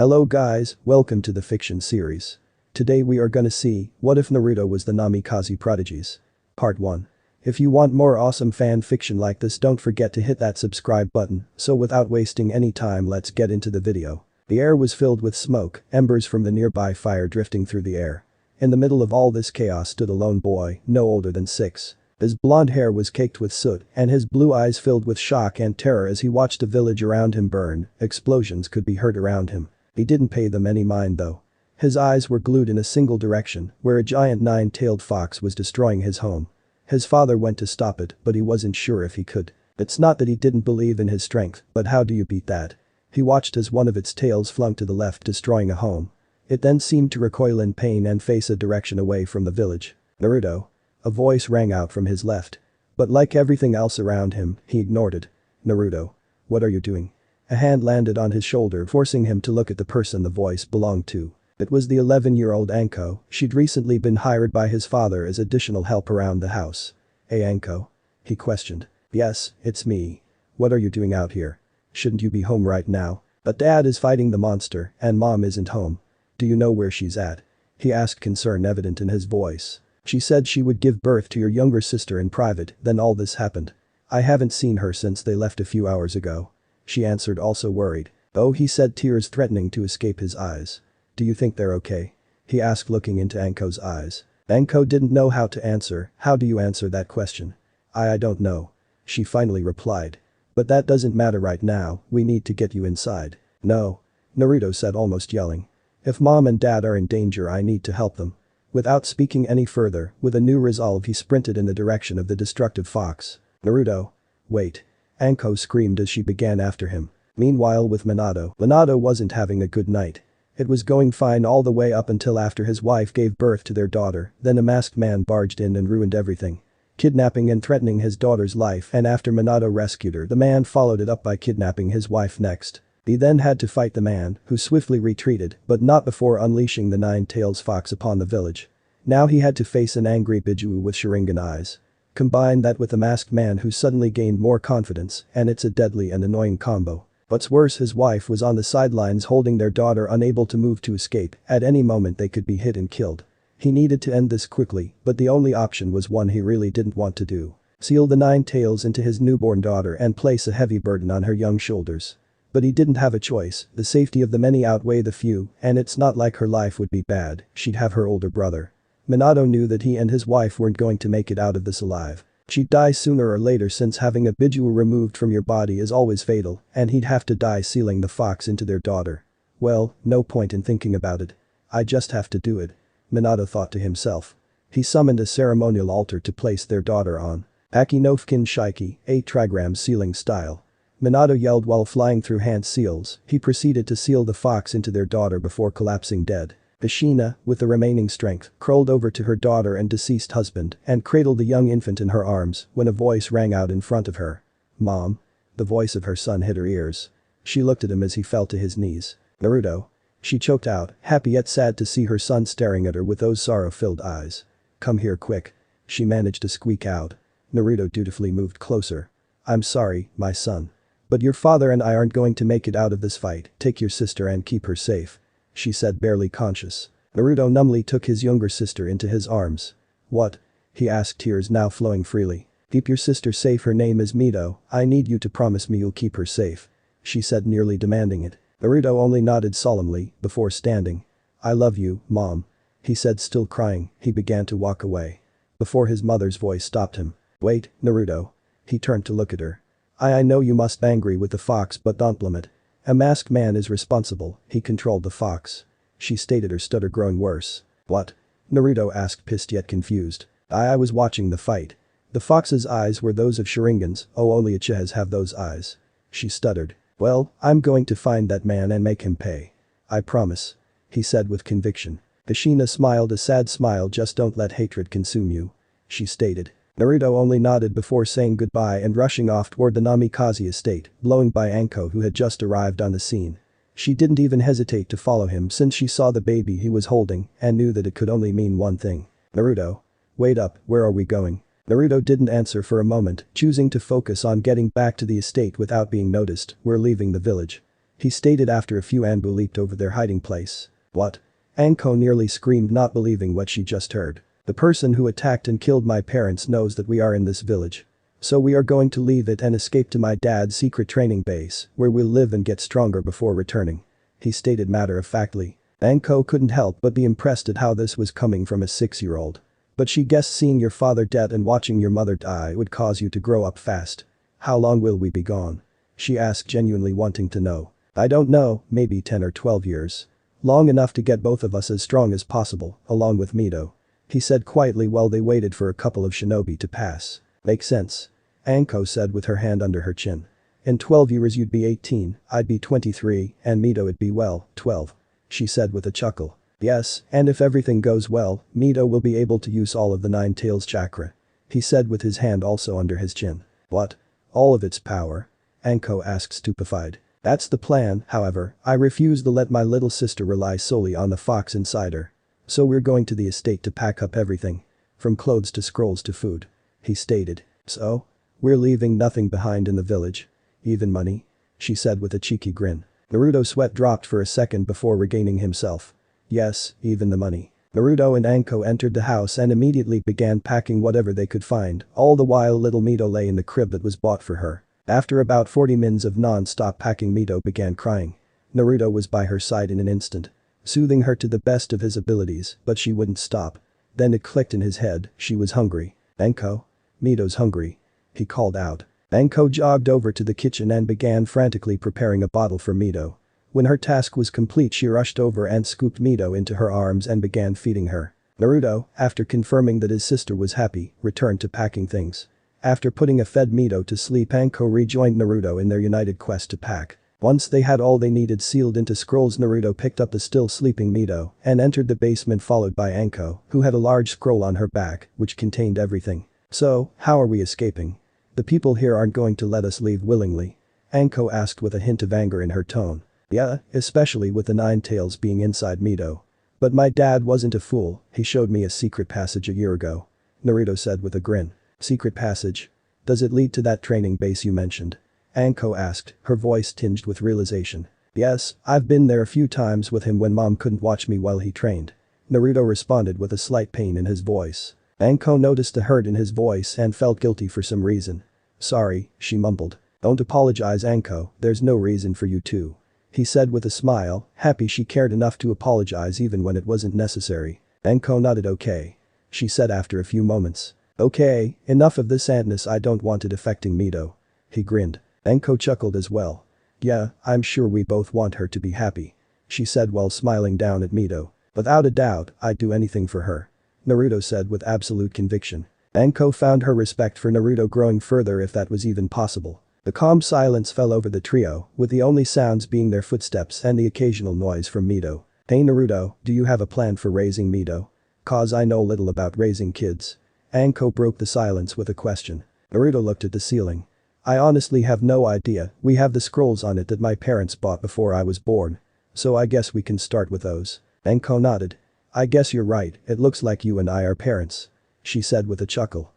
Hello guys, welcome to the fiction series. Today we are gonna see, what if Naruto was the Namikaze Prodigies? Part 1. If you want more awesome fan fiction like this, don't forget to hit that subscribe button, so without wasting any time, let's get into the video. The air was filled with smoke, embers from the nearby fire drifting through the air. In the middle of all this chaos stood a lone boy, no older than 6. His blonde hair was caked with soot, and his blue eyes filled with shock and terror as he watched the village around him burn. Explosions could be heard around him. He didn't pay them any mind though. His eyes were glued in a single direction, where a giant nine-tailed fox was destroying his home. His father went to stop it, but he wasn't sure if he could. It's not that he didn't believe in his strength, but how do you beat that? He watched as one of its tails flung to the left, destroying a home. It then seemed to recoil in pain and face a direction away from the village. Naruto. A voice rang out from his left. But like everything else around him, he ignored it. Naruto. What are you doing? A hand landed on his shoulder, forcing him to look at the person the voice belonged to. It was the 11-year-old Anko. She'd recently been hired by his father as additional help around the house. Hey Anko? He questioned. Yes, it's me. What are you doing out here? Shouldn't you be home right now? But dad is fighting the monster, and mom isn't home. Do you know where she's at? He asked, concern evident in his voice. She said she would give birth to your younger sister in private, then all this happened. I haven't seen her since they left a few hours ago. She answered, also worried. Oh, he said, tears threatening to escape his eyes. Do you think they're okay? He asked, looking into Anko's eyes. Anko didn't know how to answer. How do you answer that question? I don't know. She finally replied. But that doesn't matter right now, we need to get you inside. No. Naruto said, almost yelling. If mom and dad are in danger, I need to help them. Without speaking any further, with a new resolve he sprinted in the direction of the destructive fox. Naruto. Wait. Anko screamed as she began after him. Meanwhile with Minato wasn't having a good night. It was going fine all the way up until after his wife gave birth to their daughter, then a masked man barged in and ruined everything. Kidnapping and threatening his daughter's life, and after Minato rescued her, the man followed it up by kidnapping his wife next. He then had to fight the man, who swiftly retreated, but not before unleashing the nine-tails fox upon the village. Now he had to face an angry Bijuu with Sharingan eyes. Combine that with a masked man who suddenly gained more confidence, and it's a deadly and annoying combo. What's worse, his wife was on the sidelines holding their daughter, unable to move to escape. At any moment they could be hit and killed. He needed to end this quickly, but the only option was one he really didn't want to do. Seal the nine tails into his newborn daughter and place a heavy burden on her young shoulders. But he didn't have a choice. The safety of the many outweigh the few, and it's not like her life would be bad. She'd have her older brother. Minato knew that he and his wife weren't going to make it out of this alive. She'd die sooner or later, since having a Bijuu removed from your body is always fatal, and he'd have to die sealing the fox into their daughter. Well, no point in thinking about it. I just have to do it. Minato thought to himself. He summoned a ceremonial altar to place their daughter on. Aki no Fukin Shiki, 8 trigram sealing style. Minato yelled while flying through hand seals. He proceeded to seal the fox into their daughter before collapsing dead. Ashina, with the remaining strength, crawled over to her daughter and deceased husband and cradled the young infant in her arms when a voice rang out in front of her. Mom. The voice of her son hit her ears. She looked at him as he fell to his knees. Naruto. She choked out, happy yet sad to see her son staring at her with those sorrow-filled eyes. Come here quick. She managed to squeak out. Naruto dutifully moved closer. I'm sorry, my son. But your father and I aren't going to make it out of this fight. Take your sister and keep her safe. She said, barely conscious. Naruto numbly took his younger sister into his arms. What? He asked, tears now flowing freely. Keep your sister safe, her name is Mito. I need you to promise me you'll keep her safe. She said, nearly demanding it. Naruto only nodded solemnly, before standing. I love you, Mom. He said, still crying. He began to walk away. Before his mother's voice stopped him. Wait, Naruto. He turned to look at her. I know you must be angry with the fox, but don't blame it. A masked man is responsible, he controlled the fox. She stated, her stutter growing worse. What? Naruto asked, pissed yet confused. I was watching the fight. The fox's eyes were those of Sharingans. Oh, only Uchihas have those eyes. She stuttered. Well, I'm going to find that man and make him pay. I promise. He said with conviction. Ashina smiled, a sad smile. Just don't let hatred consume you. She stated. Naruto only nodded before saying goodbye and rushing off toward the Namikaze estate, blowing by Anko, who had just arrived on the scene. She didn't even hesitate to follow him since she saw the baby he was holding and knew that it could only mean one thing. Naruto. Wait up, where are we going? Naruto didn't answer for a moment, choosing to focus on getting back to the estate without being noticed. We're leaving the village. he stated after a few Anbu leaped over their hiding place. What? Anko nearly screamed, not believing what she just heard. The person who attacked and killed my parents knows that we are in this village. So we are going to leave it and escape to my dad's secret training base, where we'll live and get stronger before returning. He stated matter-of-factly. Anko couldn't help but be impressed at how this was coming from a 6-year-old. But she guessed seeing your father dead and watching your mother die would cause you to grow up fast. How long will we be gone? She asked, genuinely wanting to know. I don't know, maybe 10 or 12 years. Long enough to get both of us as strong as possible, along with Mito. He said quietly while they waited for a couple of shinobi to pass. Makes sense. Anko said with her hand under her chin. In 12 years you'd be 18, I'd be 23, and Mito'd be 12. She said with a chuckle. Yes, and if everything goes well, Mito will be able to use all of the Nine Tails chakra. He said with his hand also under his chin. What? All of its power? Anko asked, stupefied. That's the plan, however, I refuse to let my little sister rely solely on the fox inside her. So we're going to the estate to pack up everything. From clothes to scrolls to food. He stated. So? We're leaving nothing behind in the village. Even money? She said with a cheeky grin. Naruto's sweat dropped for a second before regaining himself. Yes, even the money. Naruto and Anko entered the house and immediately began packing whatever they could find, all the while little Mito lay in the crib that was bought for her. After about 40 minutes of non-stop packing, Mito began crying. Naruto was by her side in an instant, soothing her to the best of his abilities, but she wouldn't stop. Then it clicked in his head, she was hungry. Anko? Mito's hungry. He called out. Anko jogged over to the kitchen and began frantically preparing a bottle for Mito. When her task was complete, she rushed over and scooped Mito into her arms and began feeding her. Naruto, after confirming that his sister was happy, returned to packing things. After putting a fed Mito to sleep, Anko rejoined Naruto in their united quest to pack. Once they had all they needed sealed into scrolls, Naruto picked up the still sleeping Mito and entered the basement, followed by Anko, who had a large scroll on her back, which contained everything. So, how are we escaping? The people here aren't going to let us leave willingly. Anko asked with a hint of anger in her tone. Yeah, especially with the Nine Tails being inside Mito. But my dad wasn't a fool, he showed me a secret passage a year ago. Naruto said with a grin. Secret passage? Does it lead to that training base you mentioned? Anko asked, her voice tinged with realization. Yes, I've been there a few times with him when mom couldn't watch me while he trained. Naruto responded with a slight pain in his voice. Anko noticed the hurt in his voice and felt guilty for some reason. Sorry, she mumbled. Don't apologize, Anko, there's no reason for you to. He said with a smile, happy she cared enough to apologize even when it wasn't necessary. Anko nodded. Okay. She said after a few moments. Okay, enough of this sadness, I don't want it affecting Mito. He grinned. Anko chuckled as well. Yeah, I'm sure we both want her to be happy. She said while smiling down at Mito. Without a doubt, I'd do anything for her. Naruto said with absolute conviction. Anko found her respect for Naruto growing further, if that was even possible. The calm silence fell over the trio, with the only sounds being their footsteps and the occasional noise from Mito. Hey Naruto, do you have a plan for raising Mito? Cause I know little about raising kids. Anko broke the silence with a question. Naruto looked at the ceiling. I honestly have no idea, we have the scrolls on it that my parents bought before I was born. So I guess we can start with those. Anko nodded. I guess you're right, it looks like you and I are parents. She said with a chuckle.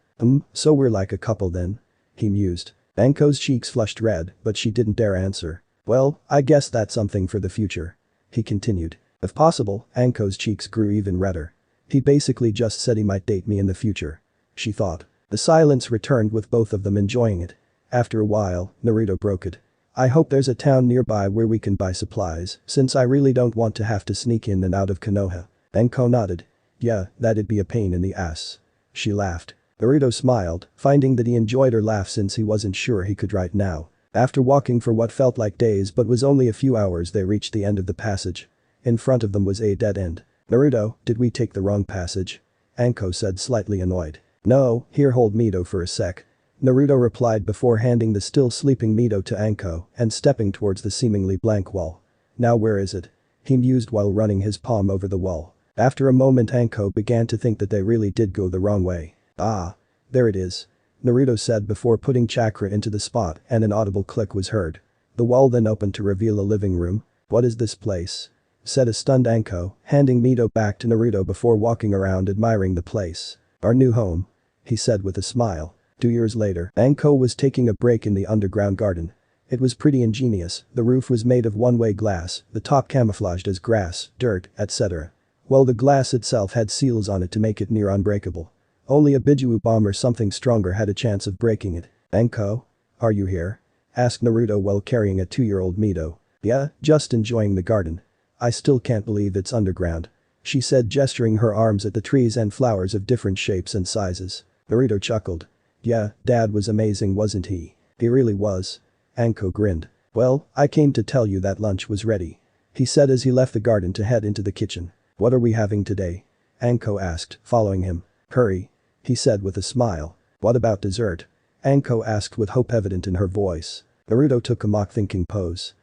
So we're like a couple then? He mused. Anko's cheeks flushed red, but she didn't dare answer. Well, I guess that's something for the future. He continued. If possible, Anko's cheeks grew even redder. He basically just said he might date me in the future. She thought. The silence returned with both of them enjoying it. After a while, Naruto broke it. I hope there's a town nearby where we can buy supplies, since I really don't want to have to sneak in and out of Konoha. Anko nodded. Yeah, that'd be a pain in the ass. She laughed. Naruto smiled, finding that he enjoyed her laugh since he wasn't sure he could right now. After walking for what felt like days but was only a few hours, they reached the end of the passage. In front of them was a dead end. Naruto, did we take the wrong passage? Anko said, slightly annoyed. No, here, hold Mito for a sec. Naruto replied before handing the still sleeping Mito to Anko and stepping towards the seemingly blank wall. Now where is it? He mused while running his palm over the wall. After a moment, Anko began to think that they really did go the wrong way. Ah. There it is. Naruto said before putting chakra into the spot, and an audible click was heard. The wall then opened to reveal a living room. What is this place? Said a stunned Anko, handing Mito back to Naruto before walking around admiring the place. Our new home. He said with a smile. 2 years later, Anko was taking a break in the underground garden. It was pretty ingenious, the roof was made of one-way glass, the top camouflaged as grass, dirt, etc. While the glass itself had seals on it to make it near unbreakable. Only a Biju bomb or something stronger had a chance of breaking it. "Anko? Are you here?" asked Naruto while carrying a 2-year-old Mito. "Yeah, just enjoying the garden. I still can't believe it's underground," she said, gesturing her arms at the trees and flowers of different shapes and sizes. Naruto chuckled. "Yeah, Dad was amazing, wasn't he?" "He really was." Anko grinned. "Well, I came to tell you that lunch was ready," he said as he left the garden to head into the kitchen. "What are we having today?" Anko asked, following him. "Curry," he said with a smile. "What about dessert?" Anko asked with hope evident in her voice. Naruto took a mock thinking pose.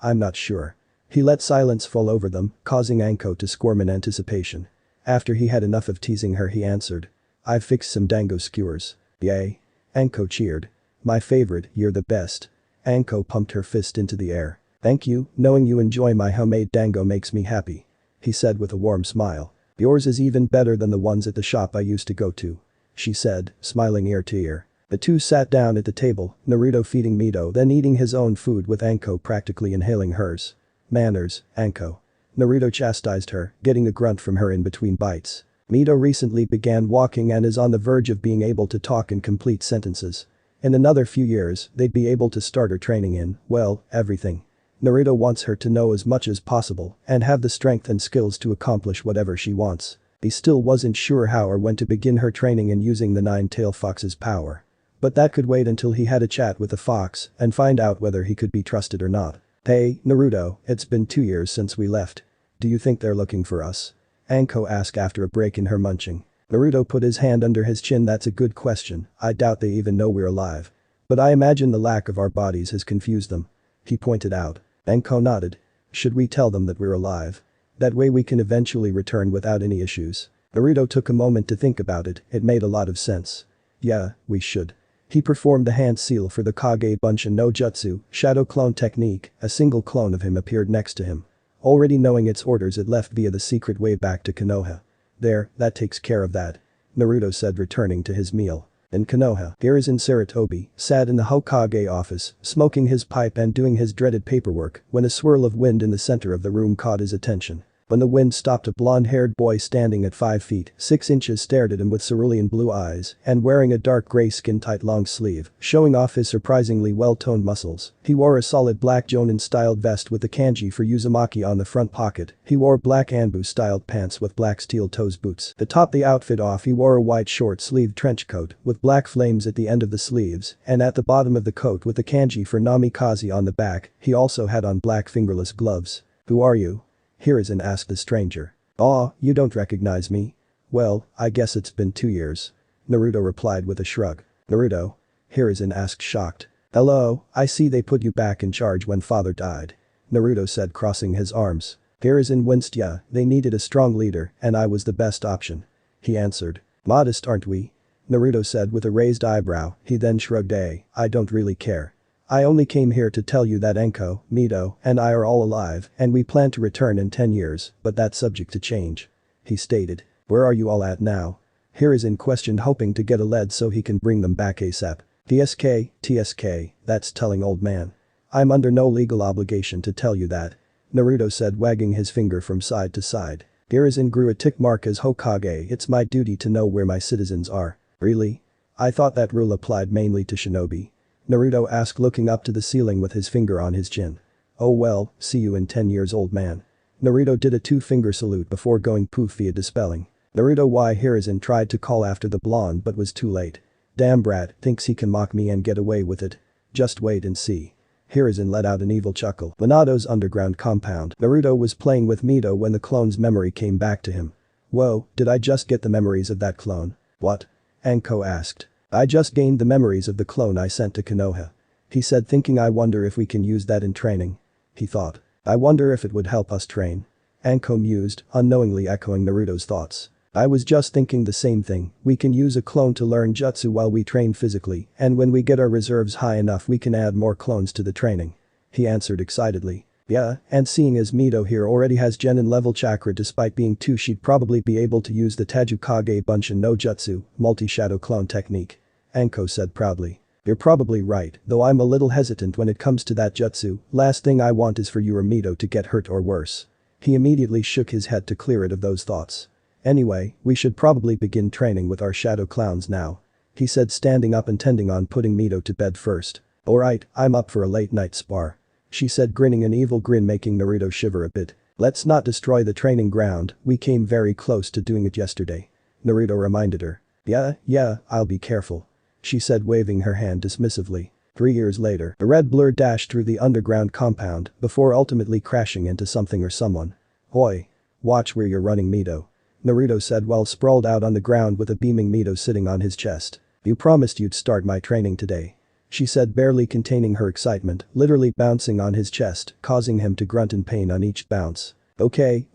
I'm not sure." He let silence fall over them, causing Anko to squirm in anticipation. After he had enough of teasing her, he answered. "I've fixed some dango skewers." "Yay." Anko cheered. "My favorite, you're the best." Anko pumped her fist into the air. "Thank you, knowing you enjoy my homemade dango makes me happy," he said with a warm smile. "Yours is even better than the ones at the shop I used to go to," she said, smiling ear to ear. The two sat down at the table, Naruto feeding Mito then eating his own food with Anko practically inhaling hers. "Manners, Anko." Naruto chastised her, getting a grunt from her in between bites. Mito recently began walking and is on the verge of being able to talk in complete sentences. In another few years, they'd be able to start her training in, well, everything. Naruto wants her to know as much as possible and have the strength and skills to accomplish whatever she wants. He still wasn't sure how or when to begin her training in using the nine-tailed fox's power. But that could wait until he had a chat with the fox and find out whether he could be trusted or not. "Hey, Naruto, it's been 2 years since we left. Do you think they're looking for us?" Anko asked after a break in her munching. Naruto put his hand under his chin. "That's a good question, I doubt they even know we're alive. But I imagine the lack of our bodies has confused them," he pointed out. Anko nodded. "Should we tell them that we're alive? That way we can eventually return without any issues." Naruto took a moment to think about it, it made a lot of sense. "Yeah, we should." He performed the hand seal for the Kage Bunshin no Jutsu, shadow clone technique, a single clone of him appeared next to him. Already knowing its orders, it left via the secret way back to Konoha. "There, that takes care of that," Naruto said, returning to his meal. In Konoha, Hiruzen Sarutobi sat in the Hokage office, smoking his pipe and doing his dreaded paperwork when a swirl of wind in the center of the room caught his attention. When the wind stopped, a blonde-haired boy standing at 5 feet 6 inches stared at him with cerulean blue eyes and wearing a dark gray skin-tight long sleeve, showing off his surprisingly well-toned muscles. He wore a solid black Jonin-styled vest with the kanji for Uzumaki on the front pocket. He wore black Anbu-styled pants with black steel-toes boots. To top the outfit off, he wore a white short-sleeved trench coat with black flames at the end of the sleeves and at the bottom of the coat with the kanji for Namikaze on the back. He also had on black fingerless gloves. "Who are you?" Hiruzen asked the stranger. "Aw, you don't recognize me?" "Well, I guess it's been 2 years." Naruto replied with a shrug. "Naruto?" Hiruzen asked, shocked. "Hello, I see they put you back in charge when father died," Naruto said, crossing his arms. Hiruzen winced. "Yeah, they needed a strong leader and I was the best option," he answered. "Modest, aren't we?" Naruto said with a raised eyebrow. He then shrugged. I don't really care. I only came here to tell you that Anko, Mito, and I are all alive and we plan to return in 10 years, but that's subject to change," he stated. "Where are you all at now?" Hiruzen questioned, hoping to get a lead so he can bring them back ASAP. TSK, that's telling, old man. I'm under no legal obligation to tell you that," Naruto said, wagging his finger from side to side. Hiruzen grew a tick mark. "As Hokage, it's my duty to know where my citizens are." "Really? I thought that rule applied mainly to shinobi," Naruto asked, looking up to the ceiling with his finger on his chin. "Oh well, see you in 10 years, old man." Naruto did a 2-finger salute before going poof via dispelling. Naruto y Hiruzen tried to call after the blonde but was too late. "Damn brat, thinks he can mock me and get away with it. Just wait and see." Hiruzen let out an evil chuckle. Minato's underground compound. Naruto was playing with Mito when the clone's memory came back to him. "Whoa, did I just get the memories of that clone?" "What?" Anko asked. "I just gained the memories of the clone I sent to Konoha," he said, thinking. "I wonder if we can use that in training," he thought. "I wonder if it would help us train." Anko mused, unknowingly echoing Naruto's thoughts. "I was just thinking the same thing. We can use a clone to learn jutsu while we train physically, and when we get our reserves high enough we can add more clones to the training," he answered excitedly. "Yeah, and seeing as Mito here already has genin level chakra despite being 2, she'd probably be able to use the Tajukage Bunshin no Jutsu, multi-shadow clone technique," Anko said proudly. You're probably right, though I'm a little hesitant when it comes to that jutsu. Last thing I want is for you or Mito to get hurt or worse. He immediately shook his head to clear it of those thoughts. Anyway, we should probably begin training with our shadow clowns now. He said, standing up, intending on putting Mito to bed first. Alright, I'm up for a late night spar. She said, grinning an evil grin, making Naruto shiver a bit. Let's not destroy the training ground, we came very close to doing it yesterday. Naruto reminded her. Yeah, I'll be careful. She said, waving her hand dismissively. 3 years later, a red blur dashed through the underground compound before ultimately crashing into something or someone. Oi. Watch where you're running, Mito. Naruto said while sprawled out on the ground with a beaming Mito sitting on his chest. You promised you'd start my training today. She said, barely containing her excitement, literally bouncing on his chest, causing him to grunt in pain on each bounce. Okay,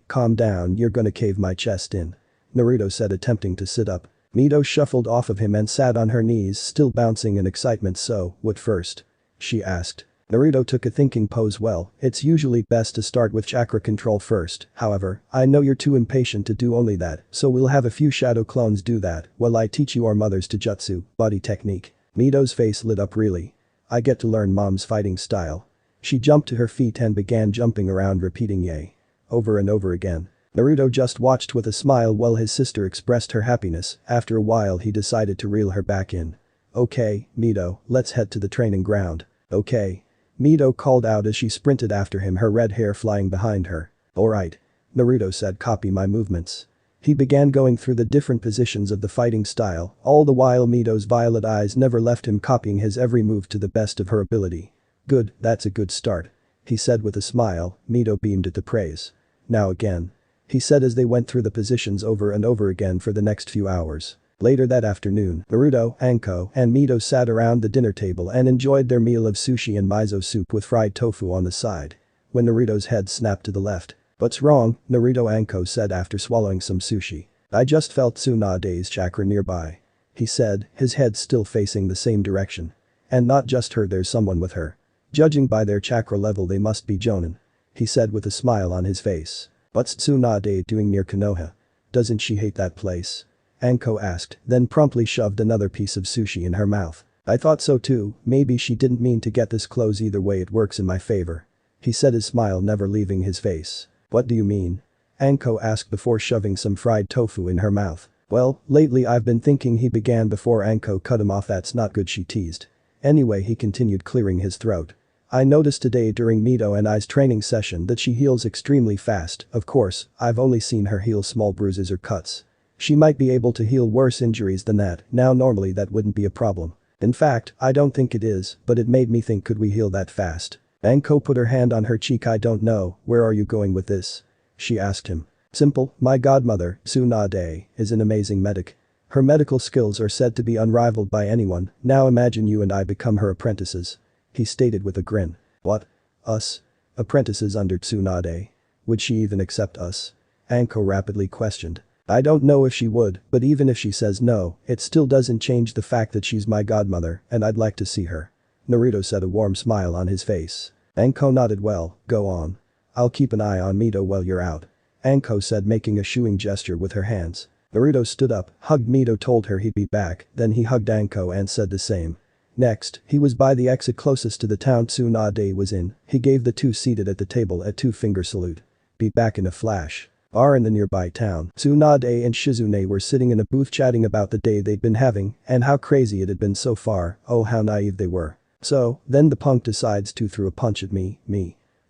calm down, you're gonna cave my chest in. Naruto said, attempting to sit up. Mito shuffled off of him and sat on her knees, still bouncing in excitement. So, what first? She asked. Naruto took a thinking pose. Well, it's usually best to start with chakra control first, however, I know you're too impatient to do only that, so we'll have a few shadow clones do that while I teach you our mother's taijutsu, body technique. Mito's face lit up. Really? I get to learn mom's fighting style. She jumped to her feet and began jumping around, repeating yay over and over again. Naruto just watched with a smile while his sister expressed her happiness. After a while he decided to reel her back in. Okay, Mito, let's head to the training ground. Okay. Mito called out as she sprinted after him, her red hair flying behind her. Alright. Naruto said, copy my movements. He began going through the different positions of the fighting style, all the while Mito's violet eyes never left him, copying his every move to the best of her ability. Good, that's a good start. He said with a smile. Mito beamed at the praise. Now again. He said as they went through the positions over and over again for the next few hours. Later that afternoon, Naruto, Anko, and Mito sat around the dinner table and enjoyed their meal of sushi and miso soup with fried tofu on the side. When Naruto's head snapped to the left. What's wrong? Naruto Anko said after swallowing some sushi. I just felt Tsunade's chakra nearby. He said, his head still facing the same direction. And not just her, there's someone with her. Judging by their chakra level they must be Jonin. He said with a smile on his face. What's Tsunade doing near Konoha? Doesn't she hate that place? Anko asked, then promptly shoved another piece of sushi in her mouth. I thought so too, maybe she didn't mean to get this close, either way it works in my favor. He said, his smile never leaving his face. What do you mean? Anko asked before shoving some fried tofu in her mouth. Well, lately I've been thinking, he began before Anko cut him off. That's not good, she teased. Anyway, he continued, clearing his throat. I noticed today during Mito and I's training session that she heals extremely fast. Of course, I've only seen her heal small bruises or cuts. She might be able to heal worse injuries than that. Now normally that wouldn't be a problem. In fact, I don't think it is, but it made me think, could we heal that fast? Anko put her hand on her cheek. I don't know, where are you going with this? She asked him. Simple, my godmother, Tsunade, is an amazing medic. Her medical skills are said to be unrivaled by anyone. Now imagine you and I become her apprentices. He stated with a grin. What? Us? Apprentices under Tsunade? Would she even accept us? Anko rapidly questioned. I don't know if she would, but even if she says no, it still doesn't change the fact that she's my godmother and I'd like to see her. Naruto said, a warm smile on his face. Anko nodded. Well, go on. I'll keep an eye on Mito while you're out. Anko said, making a shooing gesture with her hands. Naruto stood up, hugged Mito, told her he'd be back, then he hugged Anko and said the same. Next, he was by the exit closest to the town Tsunade was in. He gave the two seated at the table a two-finger salute. Be back in a flash. In the nearby town, Tsunade and Shizune were sitting in a booth chatting about the day they'd been having and how crazy it had been so far. Oh, how naive they were. So, then the punk decides to throw a punch at me.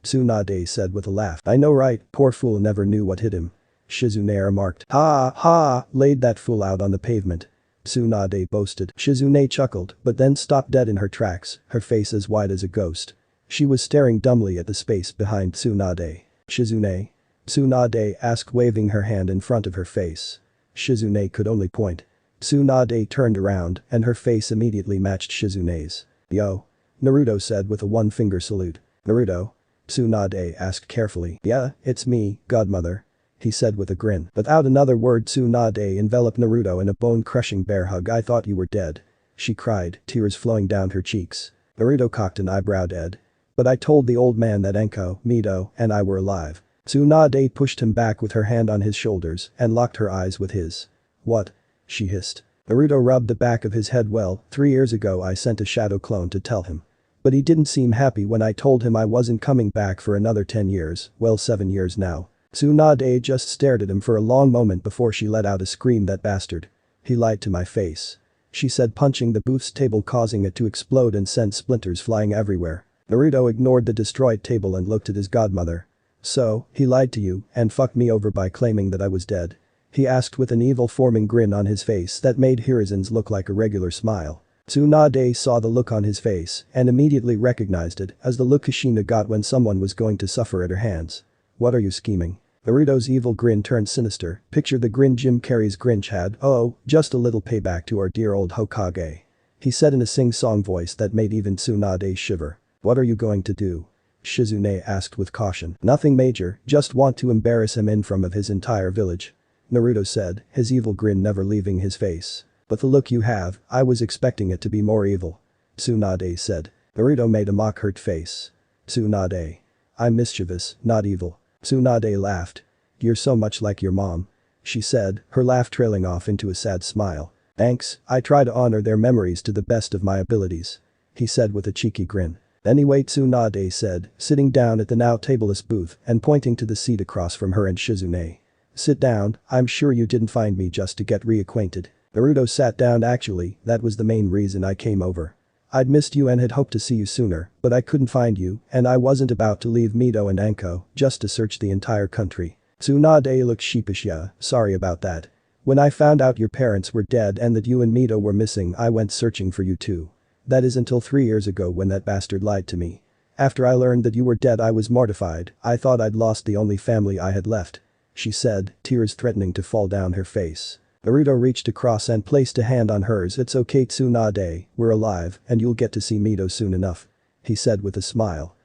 Tsunade said with a laugh. I know, right? Poor fool never knew what hit him. Shizune remarked. Ha, laid that fool out on the pavement. Tsunade boasted. Shizune chuckled, but then stopped dead in her tracks, her face as white as a ghost. She was staring dumbly at the space behind Tsunade. Shizune? Tsunade asked, waving her hand in front of her face. Shizune could only point. Tsunade turned around and her face immediately matched Shizune's. Yo. Naruto said with a one-finger salute. Naruto? Tsunade asked carefully. Yeah, it's me, godmother. He said with a grin. Without another word, Tsunade enveloped Naruto in a bone-crushing bear hug. I thought you were dead. She cried, tears flowing down her cheeks. Naruto cocked an eyebrow. Dead? But I told the old man that Anko, Mito, and I were alive. Tsunade pushed him back with her hand on his shoulders and locked her eyes with his. What? She hissed. Naruto rubbed the back of his head. Well, 3 years ago I sent a shadow clone to tell him. But he didn't seem happy when I told him I wasn't coming back for another 10 years, well 7 years now. Tsunade just stared at him for a long moment before she let out a scream. That bastard. He lied to my face. She said, punching the booth's table, causing it to explode and send splinters flying everywhere. Naruto ignored the destroyed table and looked at his godmother. So, he lied to you and fucked me over by claiming that I was dead? He asked with an evil forming grin on his face that made Hiruzen's look like a regular smile. Tsunade saw the look on his face and immediately recognized it as the look Kushina got when someone was going to suffer at her hands. What are you scheming? Naruto's evil grin turned sinister. Picture the grin Jim Carrey's Grinch had. Oh, just a little payback to our dear old Hokage. He said in a sing-song voice that made even Tsunade shiver. What are you going to do? Shizune asked with caution. Nothing major, just want to embarrass him in front of his entire village. Naruto said, his evil grin never leaving his face. But the look you have, I was expecting it to be more evil. Tsunade said. Naruto made a mock hurt face. Tsunade. I'm mischievous, not evil. Tsunade laughed. You're so much like your mom. She said, her laugh trailing off into a sad smile. Thanks, I try to honor their memories to the best of my abilities. He said with a cheeky grin. Anyway, Tsunade said, sitting down at the now tableless booth and pointing to the seat across from her and Shizune. Sit down, I'm sure you didn't find me just to get reacquainted. Naruto sat down. Actually, that was the main reason I came over. I'd missed you and had hoped to see you sooner, but I couldn't find you and I wasn't about to leave Mito and Anko just to search the entire country. Tsunade looked sheepish. Yeah, sorry about that. When I found out your parents were dead and that you and Mito were missing, I went searching for you too. That is until 3 years ago when that bastard lied to me. After I learned that you were dead, I was mortified. I thought I'd lost the only family I had left. She said, tears threatening to fall down her face. Naruto reached across and placed a hand on hers. It's okay, Tsunade, we're alive and you'll get to see Mito soon enough. He said with a smile.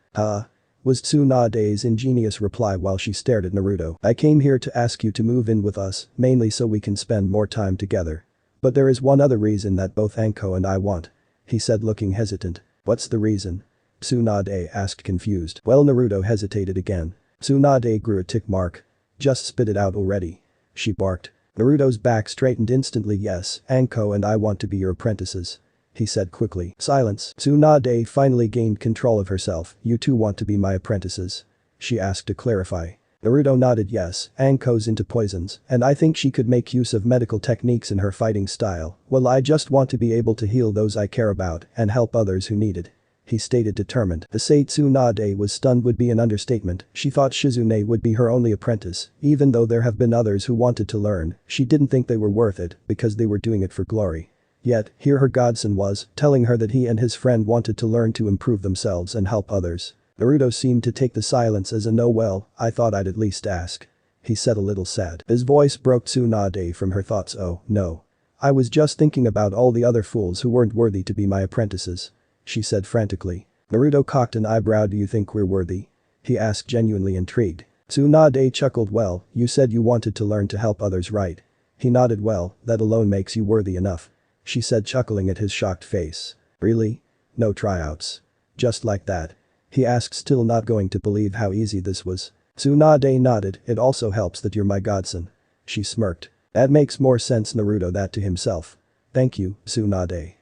Was Tsunade's ingenious reply while she stared at Naruto. I came here to ask you to move in with us, mainly so we can spend more time together. But there is one other reason that both Anko and I want. He said looking hesitant. What's the reason? Tsunade asked confused. Well, Naruto hesitated again. Tsunade grew a tick mark. Just spit it out already. She barked. Naruto's back straightened instantly. Yes, Anko and I want to be your apprentices. He said quickly. Silence. Tsunade finally gained control of herself. You two want to be my apprentices? She asked to clarify. Naruto nodded. Yes, Anko's into poisons, and I think she could make use of medical techniques in her fighting style. Well, I just want to be able to heal those I care about and help others who need it. He stated determined. To say Tsunade was stunned would be an understatement. She thought Shizune would be her only apprentice, even though there have been others who wanted to learn. She didn't think they were worth it because they were doing it for glory. Yet, here her godson was, telling her that he and his friend wanted to learn to improve themselves and help others. Naruto seemed to take the silence as a no. Well, I thought I'd at least ask. He said a little sad. His voice broke Tsunade from her thoughts. Oh, no. I was just thinking about all the other fools who weren't worthy to be my apprentices. She said frantically. Naruto cocked an eyebrow. Do you think we're worthy? He asked, genuinely intrigued. Tsunade chuckled. Well, you said you wanted to learn to help others, right? He nodded. Well, that alone makes you worthy enough. She said, chuckling at his shocked face. Really? No tryouts? Just like that? He asked, still not going to believe how easy this was. Tsunade nodded. It also helps that you're my godson. She smirked. That makes more sense. Naruto that to himself. Thank you, Tsunade.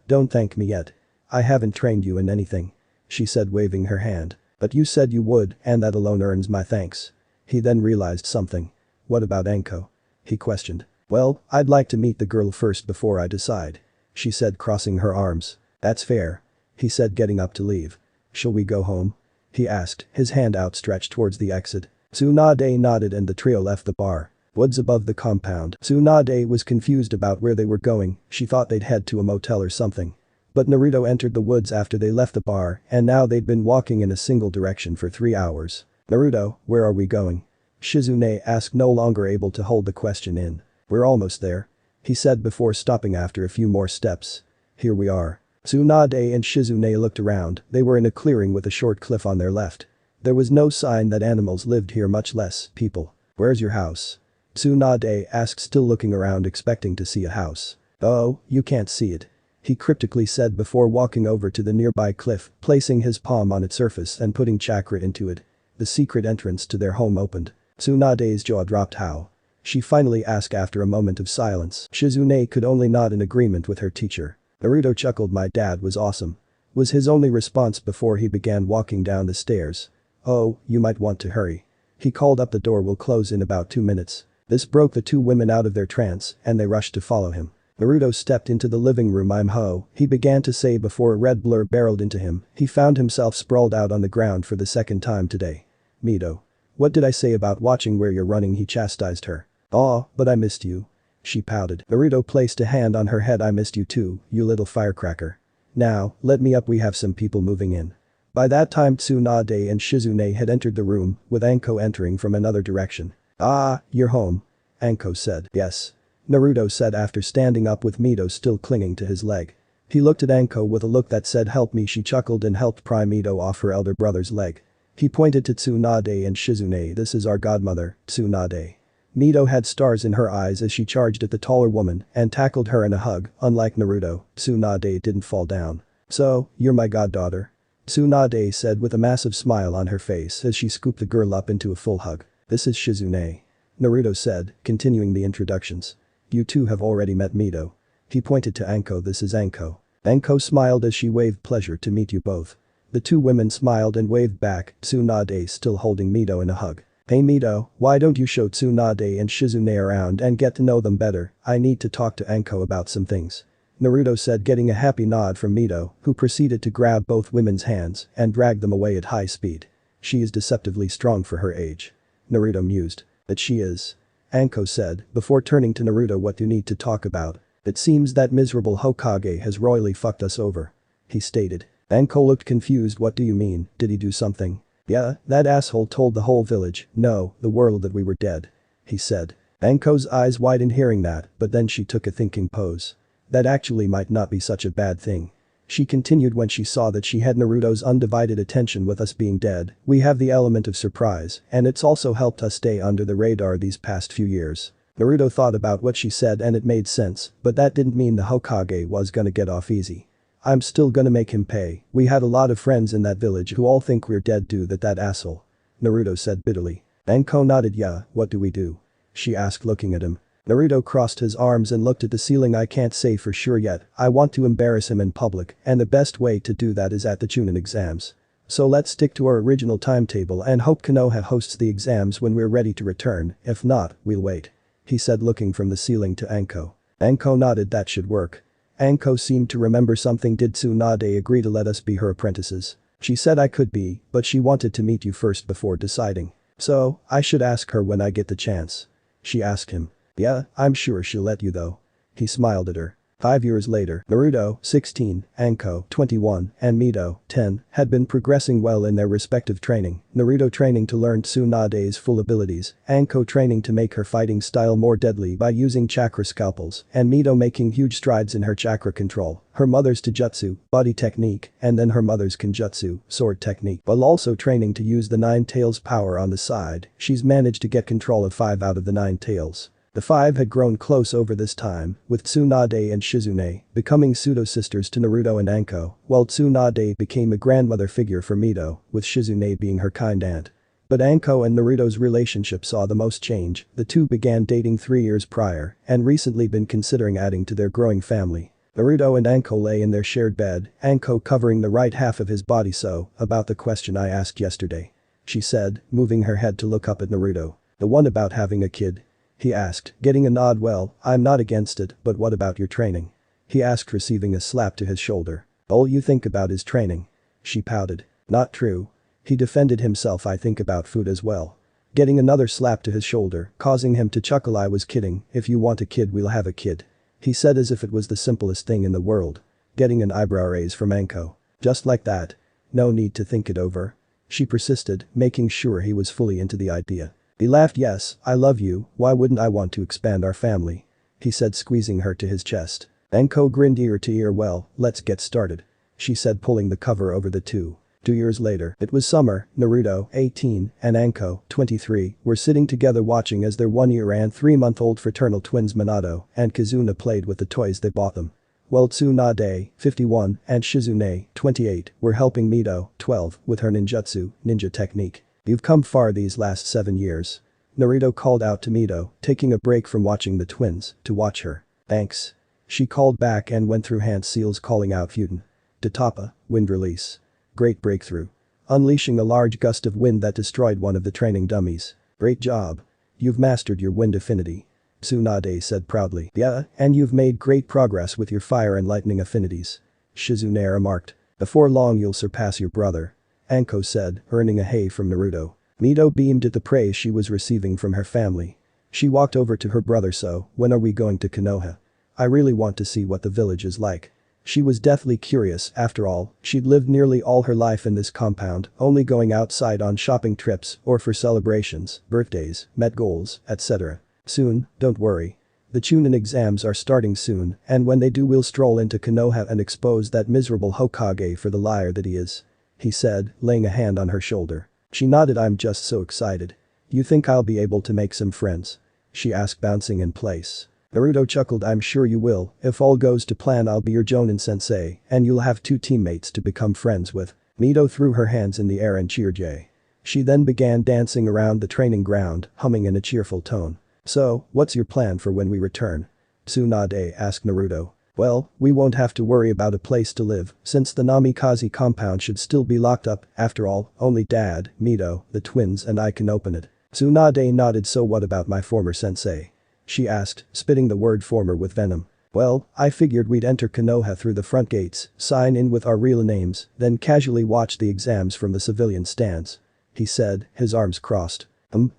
Don't thank me yet. I haven't trained you in anything. She said, waving her hand. But you said you would, and that alone earns my thanks. He then realized something. What about Anko? He questioned. Well, I'd like to meet the girl first before I decide. She said, crossing her arms. That's fair. He said, getting up to leave. Shall we go home? He asked, his hand outstretched towards the exit. Tsunade nodded and the trio left the bar. Woods above the compound. Tsunade was confused about where they were going. She thought they'd head to a motel or something. But Naruto entered the woods after they left the bar and now they'd been walking in a single direction for 3 hours. Naruto, where are we going? Shizune asked, no longer able to hold the question in. We're almost there. He said before stopping after a few more steps. Here we are. Tsunade and Shizune looked around. They were in a clearing with a short cliff on their left. There was no sign that animals lived here, much less people. Where's your house? Tsunade asked, still looking around expecting to see a house. Oh, you can't see it. He cryptically said before walking over to the nearby cliff, placing his palm on its surface and putting chakra into it. The secret entrance to their home opened. Tsunade's jaw dropped. How? She finally asked after a moment of silence. Shizune could only nod in agreement with her teacher. Naruto chuckled. My dad was awesome. Was his only response before he began walking down the stairs. Oh, you might want to hurry. He called up. The door will close in about 2 minutes. This broke the two women out of their trance and they rushed to follow him. Naruto stepped into the living room. I'm ho, he began to say before a red blur barreled into him. He found himself sprawled out on the ground for the second time today. Mito. What did I say about watching where you're running? He chastised her. Aw, but I missed you. She pouted. Naruto placed a hand on her head. I missed you too, you little firecracker. Now, let me up, we have some people moving in. By that time Tsunade and Shizune had entered the room, with Anko entering from another direction. Ah, you're home. Anko said. Yes. Naruto said after standing up with Mito still clinging to his leg. He looked at Anko with a look that said help me. She chuckled and helped pry Mito off her elder brother's leg. He pointed to Tsunade and Shizune. This is our godmother, Tsunade. Mito had stars in her eyes as she charged at the taller woman and tackled her in a hug. Unlike Naruto, Tsunade didn't fall down. So, you're my goddaughter? Tsunade said with a massive smile on her face as she scooped the girl up into a full hug. This is Shizune. Naruto said, continuing the introductions. You two have already met Mito. He pointed to Anko. This is Anko. Anko smiled as she waved. Pleasure to meet you both. The two women smiled and waved back, Tsunade still holding Mito in a hug. Hey Mito, why don't you show Tsunade and Shizune around and get to know them better? I need to talk to Anko about some things. Naruto said, getting a happy nod from Mito, who proceeded to grab both women's hands and drag them away at high speed. She is deceptively strong for her age. Naruto mused. That she is. Anko said, before turning to Naruto. What do you need to talk about? It seems that miserable Hokage has royally fucked us over. He stated. Anko looked confused. What do you mean, did he do something? Yeah, that asshole told the whole village, no, the world, that we were dead. He said. Anko's eyes widened hearing that, but then she took a thinking pose. That actually might not be such a bad thing. She continued when she saw that she had Naruto's undivided attention. With us being dead, we have the element of surprise, and it's also helped us stay under the radar these past few years. Naruto thought about what she said and it made sense, but that didn't mean the Hokage was gonna get off easy. I'm still gonna make him pay. We had a lot of friends in that village who all think we're dead due that asshole. Naruto said bitterly. Anko nodded. Yeah, what do we do? She asked looking at him. Naruto crossed his arms and looked at the ceiling. I can't say for sure yet, I want to embarrass him in public and the best way to do that is at the Chunin exams. So let's stick to our original timetable and hope Konoha hosts the exams when we're ready to return, if not, we'll wait. He said looking from the ceiling to Anko. Anko nodded. That should work. Anko seemed to remember something. Did Tsunade agree to let us be her apprentices? She said I could be, but she wanted to meet you first before deciding. So, I should ask her when I get the chance. She asked him. Yeah, I'm sure she'll let you though. He smiled at her. 5 years later, Naruto, 16, Anko, 21, and Mito, 10, had been progressing well in their respective training. Naruto training to learn Tsunade's full abilities, Anko training to make her fighting style more deadly by using chakra scalpels, and Mito making huge strides in her chakra control, her mother's taijutsu, body technique, and then her mother's kenjutsu, sword technique. While also training to use the Nine Tails power on the side, she's managed to get control of 5 out of the 9 tails. The 5 had grown close over this time, with Tsunade and Shizune becoming pseudo-sisters to Naruto and Anko, while Tsunade became a grandmother figure for Mito, with Shizune being her kind aunt. But Anko and Naruto's relationship saw the most change. The two began dating 3 years prior and recently been considering adding to their growing family. Naruto and Anko lay in their shared bed, Anko covering the right half of his body. So, about the question I asked yesterday. She said, moving her head to look up at Naruto. The one about having a kid? He asked, getting a nod. Well, I'm not against it, but what about your training? He asked, receiving a slap to his shoulder. All you think about is training. She pouted. Not true. He defended himself. I think about food as well. Getting another slap to his shoulder, causing him to chuckle. I was kidding, if you want a kid we'll have a kid. He said as if it was the simplest thing in the world. Getting an eyebrow raise from Anko. Just like that. No need to think it over. She persisted, making sure he was fully into the idea. He laughed. Yes, I love you, why wouldn't I want to expand our family? He said, squeezing her to his chest. Anko grinned ear to ear. Well, let's get started. She said, pulling the cover over the two. 2 years later, it was summer. Naruto, 18, and Anko, 23, were sitting together watching as their 1-year and 3-month-old fraternal twins Minato and Kazuna played with the toys they bought them. While Tsunade, 51, and Shizune, 28, were helping Mito, 12, with her ninjutsu, ninja technique. You've come far these last 7 years. Naruto called out to Mito, taking a break from watching the twins, to watch her. Thanks. She called back and went through hand seals calling out Futen. Tatapa, wind release. Great breakthrough. Unleashing a large gust of wind that destroyed one of the training dummies. Great job. You've mastered your wind affinity. Tsunade said proudly. Yeah, and you've made great progress with your fire and lightning affinities. Shizune remarked. Before long you'll surpass your brother. Anko said, earning a hey from Naruto. Mito beamed at the praise she was receiving from her family. She walked over to her brother. So, when are we going to Konoha? I really want to see what the village is like. She was deathly curious, after all, she'd lived nearly all her life in this compound, only going outside on shopping trips or for celebrations, birthdays, met goals, etc. Soon, don't worry. The Chunin exams are starting soon, and when they do we'll stroll into Konoha and expose that miserable Hokage for the liar that he is. He said, laying a hand on her shoulder. She nodded. I'm just so excited. You think I'll be able to make some friends? She asked, bouncing in place. Naruto chuckled. I'm sure you will, if all goes to plan I'll be your Jonin sensei, and you'll have 2 teammates to become friends with. Mito threw her hands in the air and cheered Jay. She then began dancing around the training ground, humming in a cheerful tone. So, what's your plan for when we return? Tsunade asked Naruto. Well, we won't have to worry about a place to live, since the Namikaze compound should still be locked up, after all, only Dad, Mito, the twins and I can open it. Tsunade nodded. So what about my former sensei? She asked, spitting the word former with venom. Well, I figured we'd enter Konoha through the front gates, sign in with our real names, then casually watch the exams from the civilian stands. He said, his arms crossed.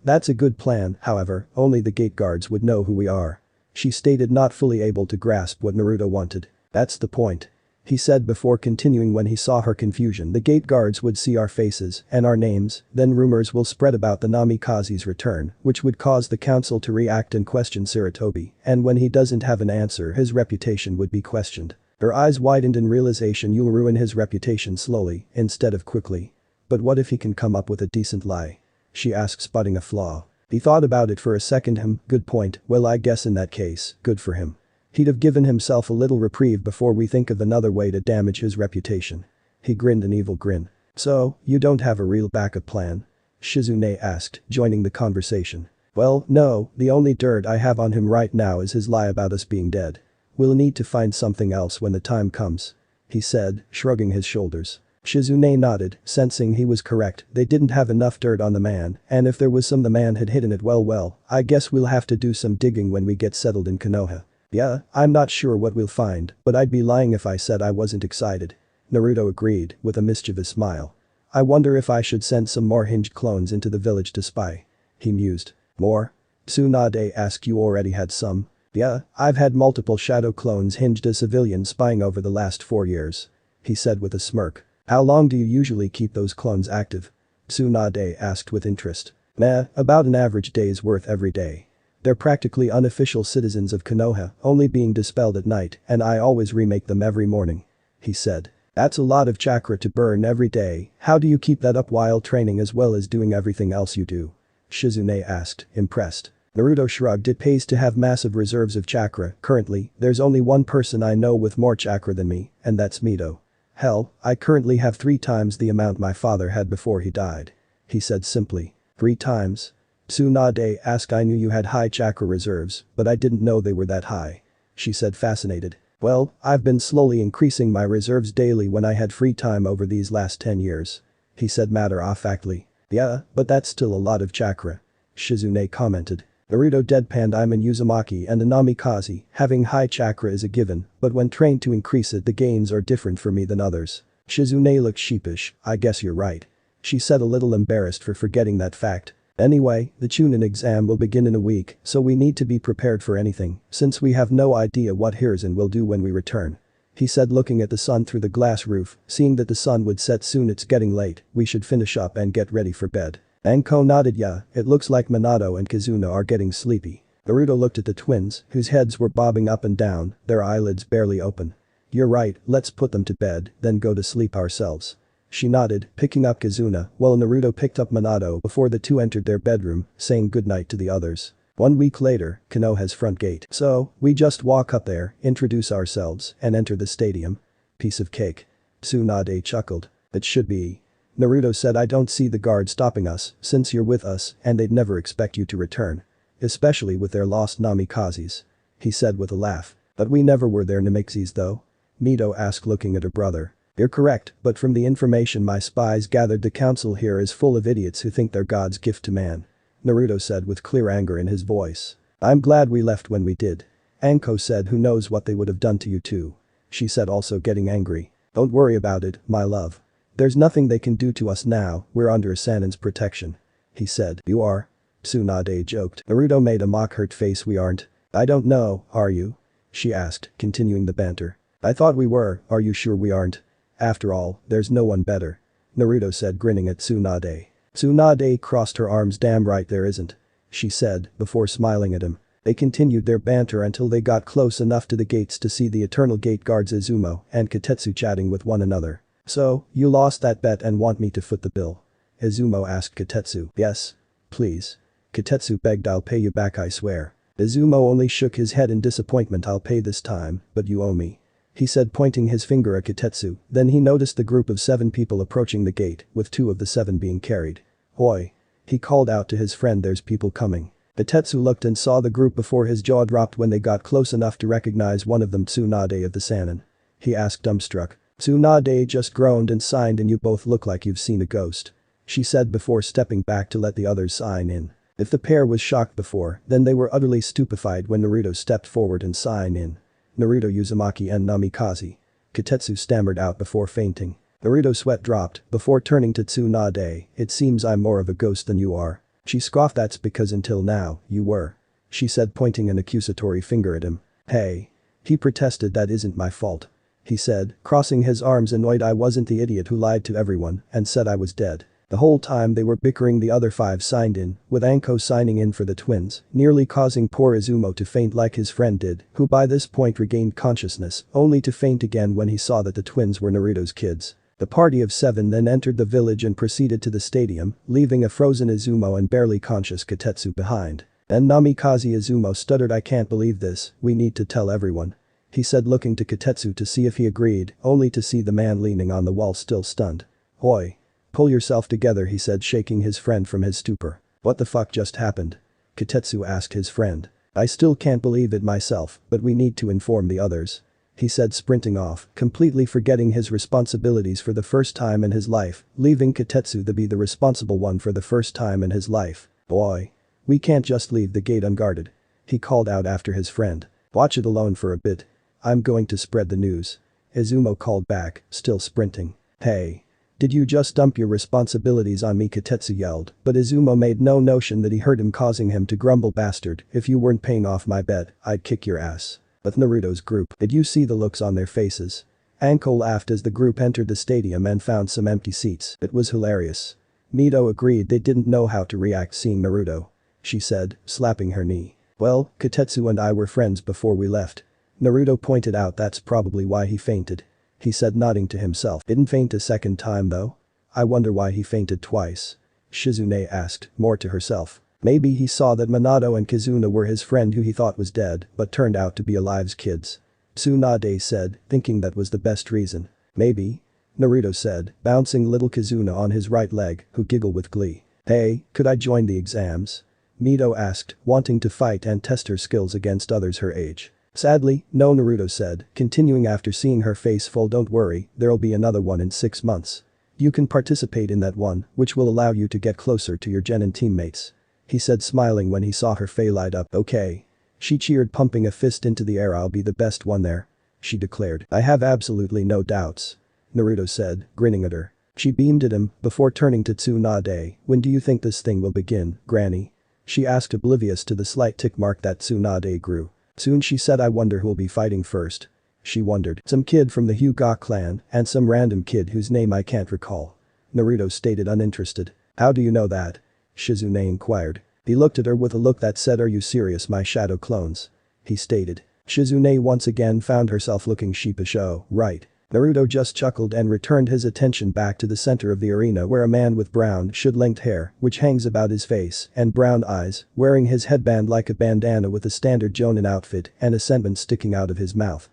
That's a good plan, however, only the gate guards would know who we are. She stated, not fully able to grasp what Naruto wanted. That's the point. He said before continuing. When he saw her confusion, the gate guards would see our faces and our names, then rumors will spread about the Namikaze's return, which would cause the council to react and question Sarutobi, and when he doesn't have an answer his reputation would be questioned. Her eyes widened in realization. You'll ruin his reputation slowly, instead of quickly. But what if he can come up with a decent lie? She asked, spotting a flaw. He thought about it for a second. Good point. Well, I guess in that case, good for him. He'd have given himself a little reprieve before we think of another way to damage his reputation. He grinned an evil grin. So, you don't have a real backup plan? Shizune asked, joining the conversation. Well, no, the only dirt I have on him right now is his lie about us being dead. We'll need to find something else when the time comes. He said, shrugging his shoulders. Shizune nodded, sensing he was correct. They didn't have enough dirt on the man, and if there was some the man had hidden it. Well, I guess we'll have to do some digging when we get settled in Konoha. Yeah, I'm not sure what we'll find, but I'd be lying if I said I wasn't excited. Naruto agreed, with a mischievous smile. I wonder if I should send some more hinged clones into the village to spy. He mused. More? Tsunade asked. You already had some? Yeah, I've had multiple shadow clones hinged as civilians spying over the last 4 years. He said with a smirk. How long do you usually keep those clones active? Tsunade asked with interest. About an average day's worth every day. They're practically unofficial citizens of Konoha, only being dispelled at night, and I always remake them every morning. He said. That's a lot of chakra to burn every day. How do you keep that up while training as well as doing everything else you do? Shizune asked, impressed. Naruto shrugged. It pays to have massive reserves of chakra. Currently, there's only one person I know with more chakra than me, and that's Mito. Hell, I currently have 3 times the amount my father had before he died. He said simply. 3 times? Tsunade asked. I knew you had high chakra reserves, but I didn't know they were that high. She said, fascinated. Well, I've been slowly increasing my reserves daily when I had free time over these last 10 years. He said matter-of-factly. Yeah, but that's still a lot of chakra. Shizune commented. Naruto deadpanned. I'm an Uzumaki and a Namikaze, having high chakra is a given, but when trained to increase it the gains are different for me than others. Shizune looked sheepish. I guess you're right. She said, a little embarrassed for forgetting that fact. Anyway, the Chunin exam will begin in a week, so we need to be prepared for anything, since we have no idea what Hiruzen will do when we return. He said, looking at the sun through the glass roof, seeing that the sun would set soon. It's getting late, we should finish up and get ready for bed. Anko nodded. Yeah, it looks like Minato and Kazuna are getting sleepy. Naruto looked at the twins, whose heads were bobbing up and down, their eyelids barely open. You're right, let's put them to bed, then go to sleep ourselves. She nodded, picking up Kazuna, while Naruto picked up Minato before the two entered their bedroom, saying goodnight to the others. 1 week later, Konoha's front gate. So, we just walk up there, introduce ourselves, and enter the stadium. Piece of cake. Tsunade chuckled. It should be. Naruto said I don't see the guard stopping us since you're with us and they'd never expect you to return. Especially with their lost Namikazes. He said with a laugh. But we never were their Namikazes though? Mito asked looking at her brother. You're correct, but from the information my spies gathered the council here is full of idiots who think they're God's gift to man. Naruto said with clear anger in his voice. I'm glad we left when we did. Anko said who knows what they would have done to you too. She said also getting angry. Don't worry about it, my love. There's nothing they can do to us now, we're under a Sanin's protection. He said. You are? Tsunade joked. Naruto made a mock hurt face. We aren't. I don't know, are you? She asked, continuing the banter. I thought we were, are you sure we aren't? After all, there's no one better. Naruto said grinning at Tsunade. Tsunade crossed her arms. Damn right there isn't. She said, before smiling at him. They continued their banter until they got close enough to the gates to see the eternal gate guards Izumo and Kotetsu chatting with one another. So, you lost that bet and want me to foot the bill? Izumo asked Kotetsu. Yes. Please. Kotetsu begged. I'll pay you back I swear. Izumo only shook his head in disappointment. I'll pay this time, but you owe me. He said pointing his finger at Kotetsu, then he noticed the group of 7 people approaching the gate, with 2 of the 7 being carried. Oi. He called out to his friend. There's people coming. Kotetsu looked and saw the group before his jaw dropped when they got close enough to recognize one of them, Tsunade of the Sannin. He asked dumbstruck. Tsunade just groaned and signed. And you both look like you've seen a ghost. She said before stepping back to let the others sign in. If the pair was shocked before, then they were utterly stupefied when Naruto stepped forward and signed in. Naruto Uzumaki and Namikaze. Kotetsu stammered out before fainting. Naruto's sweat dropped before turning to Tsunade. It seems I'm more of a ghost than you are. She scoffed. That's because until now, you were. She said pointing an accusatory finger at him. Hey. He protested. That isn't my fault. He said, crossing his arms annoyed. I wasn't the idiot who lied to everyone and said I was dead. The whole time they were bickering the other 5 signed in, with Anko signing in for the twins, nearly causing poor Izumo to faint like his friend did, who by this point regained consciousness, only to faint again when he saw that the twins were Naruto's kids. The party of 7 then entered the village and proceeded to the stadium, leaving a frozen Izumo and barely conscious Kotetsu behind. Then Namikaze Izumo stuttered. I can't believe this, we need to tell everyone. He said looking to Kotetsu to see if he agreed, only to see the man leaning on the wall still stunned. Oi. Pull yourself together, he said shaking his friend from his stupor. What the fuck just happened? Kotetsu asked his friend. I still can't believe it myself, but we need to inform the others. He said sprinting off, completely forgetting his responsibilities for the first time in his life, leaving Kotetsu to be the responsible one for the first time in his life. Boy. We can't just leave the gate unguarded. He called out after his friend. Watch it alone for a bit. I'm going to spread the news. Izumo called back, still sprinting. Hey. Did you just dump your responsibilities on me? Kotetsu yelled, but Izumo made no notion that he heard him causing him to grumble. Bastard, if you weren't paying off my bet, I'd kick your ass. With Naruto's group, did you see the looks on their faces? Anko laughed as the group entered the stadium and found some empty seats. It was hilarious. Mito agreed they didn't know how to react seeing Naruto. She said, slapping her knee. Well, Kotetsu and I were friends before we left. Naruto pointed out. That's probably why he fainted. He said nodding to himself. Didn't faint a second time though? I wonder why he fainted twice. Shizune asked, more to herself. Maybe he saw that Minato and Kizuna were his friend who he thought was dead but turned out to be alive's kids. Tsunade said, thinking that was the best reason. Maybe? Naruto said, bouncing little Kizuna on his right leg, who giggled with glee. Hey, could I join the exams? Mito asked, wanting to fight and test her skills against others her age. Sadly, no, Naruto said, continuing after seeing her face full. Don't worry, there'll be another one in 6 months. You can participate in that one, which will allow you to get closer to your genin teammates. He said smiling when he saw her face light up. Okay. She cheered pumping a fist into the air. I'll be the best one there. She declared. I have absolutely no doubts. Naruto said, grinning at her. She beamed at him before turning to Tsunade. When do you think this thing will begin, Granny? She asked oblivious to the slight tick mark that Tsunade grew. Soon, she said. I wonder who'll be fighting first. She wondered. Some kid from the Hyuga clan and some random kid whose name I can't recall. Naruto stated uninterested. How do you know that? Shizune inquired. He looked at her with a look that said, are you serious, my shadow clones? He stated. Shizune once again found herself looking sheepish. Oh, right. Naruto just chuckled and returned his attention back to the center of the arena where a man with brown should-length hair, which hangs about his face, and brown eyes, wearing his headband like a bandana with a standard Jonin outfit and a sentence sticking out of his mouth.